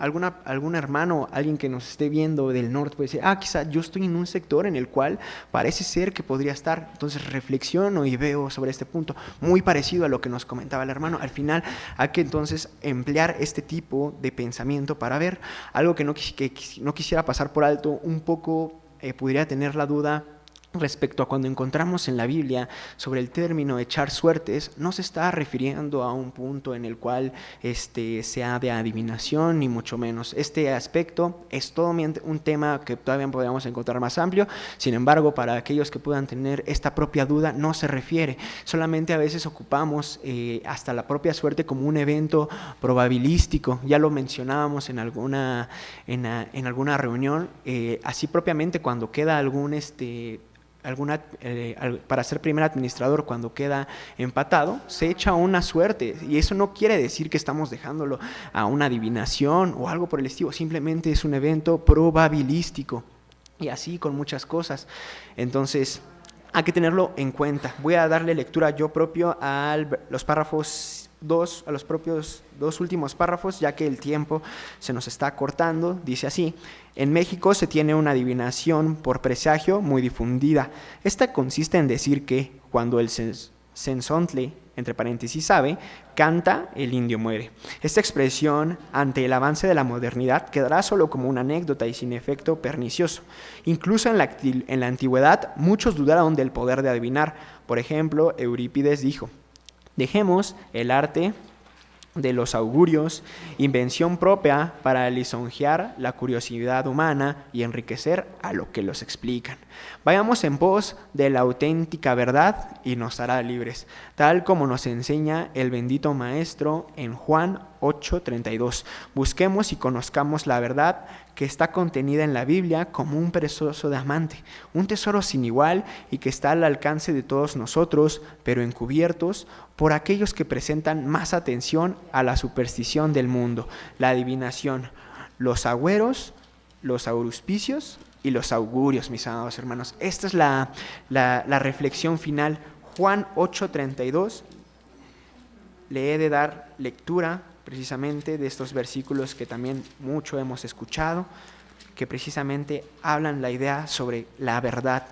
hermano, alguien que nos esté viendo del norte puede decir, quizá yo estoy en un sector en el cual parece ser que podría estar. Entonces reflexiono y veo sobre este punto, muy parecido a lo que nos comentaba el hermano. Al final hay que entonces emplear este tipo de pensamiento para ver algo que no quisiera pasar por alto. Un poco pudiera tener la duda respecto a cuando encontramos en la Biblia sobre el término echar suertes. No se está refiriendo a un punto en el cual sea de adivinación, ni mucho menos. Este aspecto es todo un tema que todavía podríamos encontrar más amplio. Sin embargo, para aquellos que puedan tener esta propia duda, no se refiere. Solamente a veces ocupamos hasta la propia suerte como un evento probabilístico. Ya lo mencionábamos en alguna reunión. Así propiamente cuando queda para ser primer administrador, cuando queda empatado, se echa una suerte, y eso no quiere decir que estamos dejándolo a una adivinación o algo por el estilo, simplemente es un evento probabilístico, y así con muchas cosas. Entonces hay que tenerlo en cuenta. Voy a darle lectura yo propio a los párrafos a los propios dos últimos párrafos, ya que el tiempo se nos está cortando. Dice así: en México se tiene una adivinación por presagio muy difundida. Esta consiste en decir que cuando el sensontle, entre paréntesis, sabe, canta, el indio muere. Esta expresión, ante el avance de la modernidad, quedará solo como una anécdota y sin efecto pernicioso. Incluso en la antigüedad, muchos dudaron del poder de adivinar. Por ejemplo, Eurípides dijo: dejemos el arte de los augurios, invención propia para lisonjear la curiosidad humana y enriquecer a lo que los explican. Vayamos en pos de la auténtica verdad y nos hará libres, tal como nos enseña el bendito Maestro en Juan 8:32. Busquemos y conozcamos la verdad que está contenida en la Biblia como un precioso diamante, un tesoro sin igual y que está al alcance de todos nosotros, pero encubiertos por aquellos que presentan más atención a la superstición del mundo, la adivinación, los agüeros, los auspicios y los augurios, mis amados hermanos. Esta es la reflexión final. Juan 8:32. Le he de dar lectura precisamente de estos versículos que también mucho hemos escuchado, que precisamente hablan la idea sobre la verdad,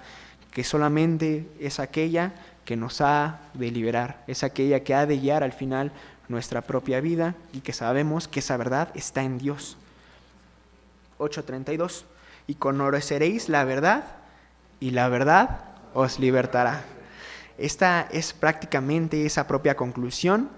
que solamente es aquella que nos ha de liberar, es aquella que ha de guiar al final nuestra propia vida, y que sabemos que esa verdad está en Dios. 8:32. Y conoceréis la verdad, y la verdad os libertará. Esta es prácticamente esa propia conclusión.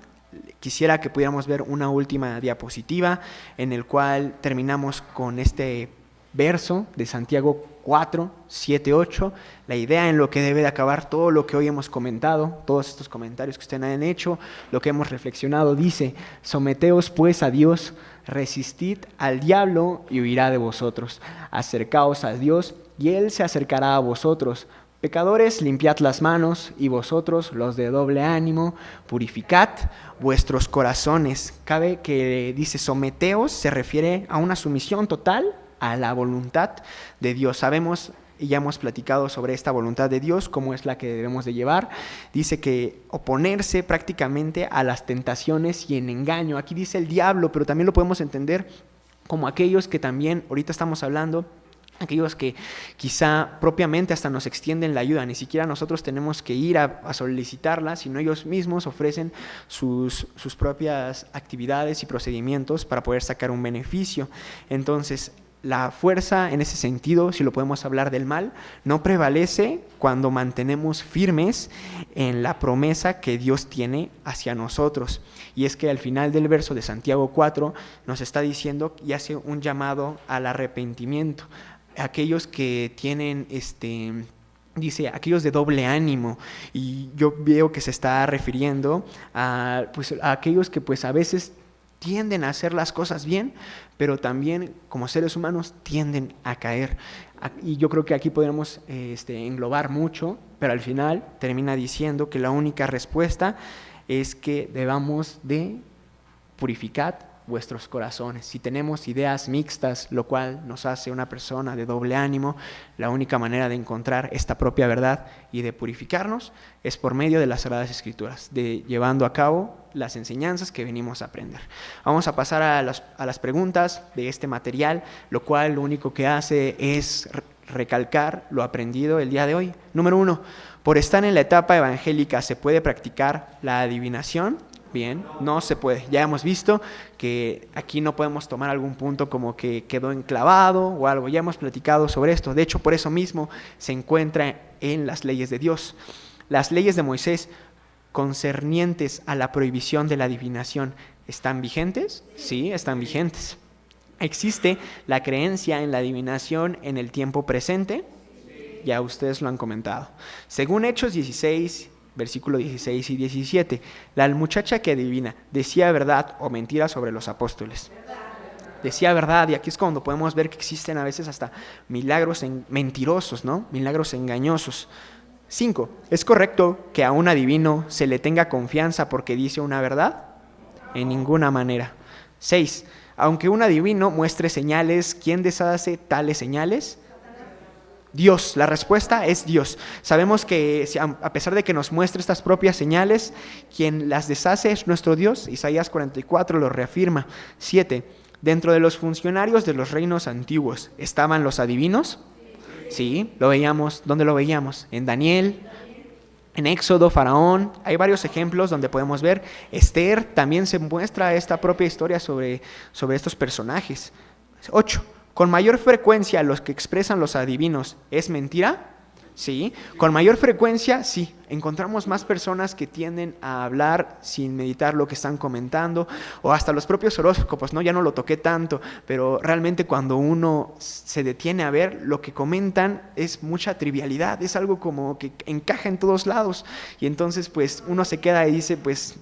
Quisiera que pudiéramos ver una última diapositiva en el cual terminamos con este verso de Santiago 4:7-8, la idea en lo que debe de acabar todo lo que hoy hemos comentado, todos estos comentarios que ustedes han hecho, lo que hemos reflexionado. Dice: someteos pues a Dios, resistid al diablo y huirá de vosotros. Acercaos a Dios y Él se acercará a vosotros. Pecadores, limpiad las manos, y vosotros, los de doble ánimo, purificad vuestros corazones. Cabe que dice someteos, se refiere a una sumisión total a la voluntad de Dios. Sabemos y ya hemos platicado sobre esta voluntad de Dios, cómo es la que debemos de llevar. Dice que oponerse prácticamente a las tentaciones y en engaño. Aquí dice el diablo, pero también lo podemos entender como aquellos que también ahorita estamos hablando, aquellos que quizá propiamente hasta nos extienden la ayuda, ni siquiera nosotros tenemos que ir a solicitarla, sino ellos mismos ofrecen sus propias actividades y procedimientos para poder sacar un beneficio. Entonces, la fuerza en ese sentido, si lo podemos hablar del mal, no prevalece cuando mantenemos firmes en la promesa que Dios tiene hacia nosotros. Y es que al final del verso de Santiago 4 nos está diciendo y hace un llamado al arrepentimiento. Aquellos que tienen dice, aquellos de doble ánimo, y yo veo que se está refiriendo a aquellos que pues a veces tienden a hacer las cosas bien, pero también como seres humanos tienden a caer. Y yo creo que aquí podemos englobar mucho, pero al final termina diciendo que la única respuesta es que debamos de purificar vuestros corazones. Si tenemos ideas mixtas, lo cual nos hace una persona de doble ánimo, la única manera de encontrar esta propia verdad y de purificarnos es por medio de las Sagradas Escrituras, de llevando a cabo las enseñanzas que venimos a aprender. Vamos a pasar a las preguntas de este material, lo cual lo único que hace es recalcar lo aprendido el día de hoy. Número 1, por estar en la etapa evangélica, ¿se puede practicar la adivinación? Bien, no se puede. Ya hemos visto que aquí no podemos tomar algún punto como que quedó enclavado o algo. Ya hemos platicado sobre esto. De hecho, por eso mismo se encuentra en las leyes de Dios. Las leyes de Moisés concernientes a la prohibición de la adivinación, ¿están vigentes? Sí, están vigentes. ¿Existe la creencia en la adivinación en el tiempo presente? Ya ustedes lo han comentado. Según Hechos 16, versículo 16 y 17, la muchacha que adivina, ¿decía verdad o mentira sobre los apóstoles? Decía verdad, y aquí es cuando podemos ver que existen a veces hasta milagros mentirosos, ¿no? Milagros engañosos. 5, ¿es correcto que a un adivino se le tenga confianza porque dice una verdad? En ninguna manera. 6, aunque un adivino muestre señales, ¿quién deshace tales señales? Dios. La respuesta es Dios. Sabemos que a pesar de que nos muestre estas propias señales, quien las deshace es nuestro Dios. Isaías 44 lo reafirma. 7, dentro de los funcionarios de los reinos antiguos, ¿estaban los adivinos? Sí, lo veíamos. ¿Dónde lo veíamos? En Daniel, en Éxodo, Faraón. Hay varios ejemplos donde podemos ver. Esther también se muestra esta propia historia sobre estos personajes. 8, con mayor frecuencia los que expresan los adivinos, ¿es mentira? Sí, con mayor frecuencia sí, encontramos más personas que tienden a hablar sin meditar lo que están comentando, o hasta los propios horóscopos, ¿no? Ya no lo toqué tanto, pero realmente cuando uno se detiene a ver lo que comentan es mucha trivialidad, es algo como que encaja en todos lados, y entonces pues uno se queda y dice pues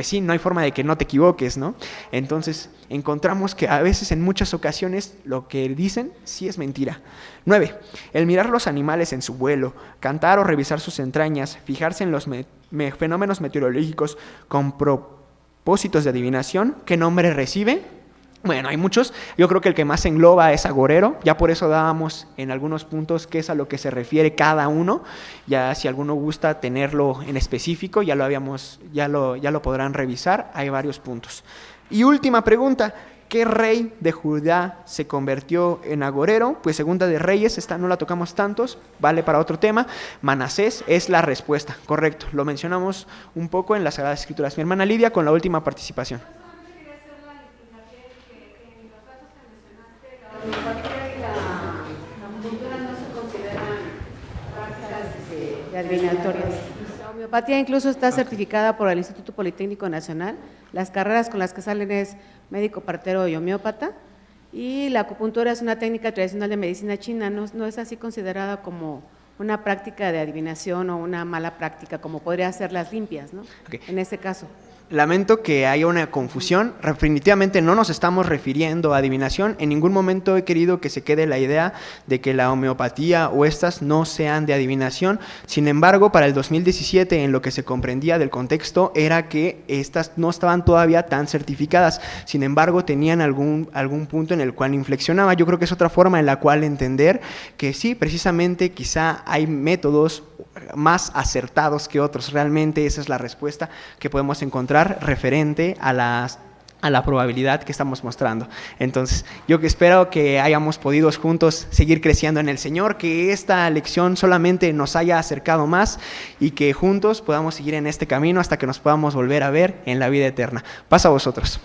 sí, no hay forma de que no te equivoques, ¿no? Entonces encontramos que a veces, en muchas ocasiones, lo que dicen sí es mentira. 9, el mirar los animales en su vuelo, cantar o revisar sus entrañas, fijarse en los fenómenos meteorológicos con propósitos de adivinación, ¿qué nombre recibe? Bueno, hay muchos. Yo creo que el que más engloba es agorero. Ya por eso dábamos en algunos puntos qué es a lo que se refiere cada uno. Ya si alguno gusta tenerlo en específico, ya lo podrán revisar. Hay varios puntos. Y última pregunta, ¿qué rey de Judá se convirtió en agorero? Pues Segunda de Reyes, esta no la tocamos tantos, vale para otro tema. Manasés es la respuesta, correcto. Lo mencionamos un poco en las Sagradas Escrituras. Mi hermana Lidia con la última participación.
La acupuntura no se consideran prácticas adivinatorias. La homeopatía incluso está certificada por el Instituto Politécnico Nacional. Las carreras con las que salen es médico partero y homeópata. Y la acupuntura es una técnica tradicional de medicina china, no es así considerada como una práctica de adivinación o una mala práctica, como podría ser las limpias, ¿no? Okay. En este caso.
Lamento que haya una confusión, definitivamente no nos estamos refiriendo a adivinación, en ningún momento he querido que se quede la idea de que la homeopatía o estas no sean de adivinación. Sin embargo, para el 2017, en lo que se comprendía del contexto era que estas no estaban todavía tan certificadas, sin embargo tenían algún punto en el cual inflexionaba. Yo creo que es otra forma en la cual entender que sí, precisamente quizá hay métodos más acertados que otros. Realmente esa es la respuesta que podemos encontrar referente a la probabilidad que estamos mostrando. Entonces, yo que espero que hayamos podido juntos seguir creciendo en el Señor, que esta lección solamente nos haya acercado más y que juntos podamos seguir en este camino hasta que nos podamos volver a ver en la vida eterna. Paz a vosotros.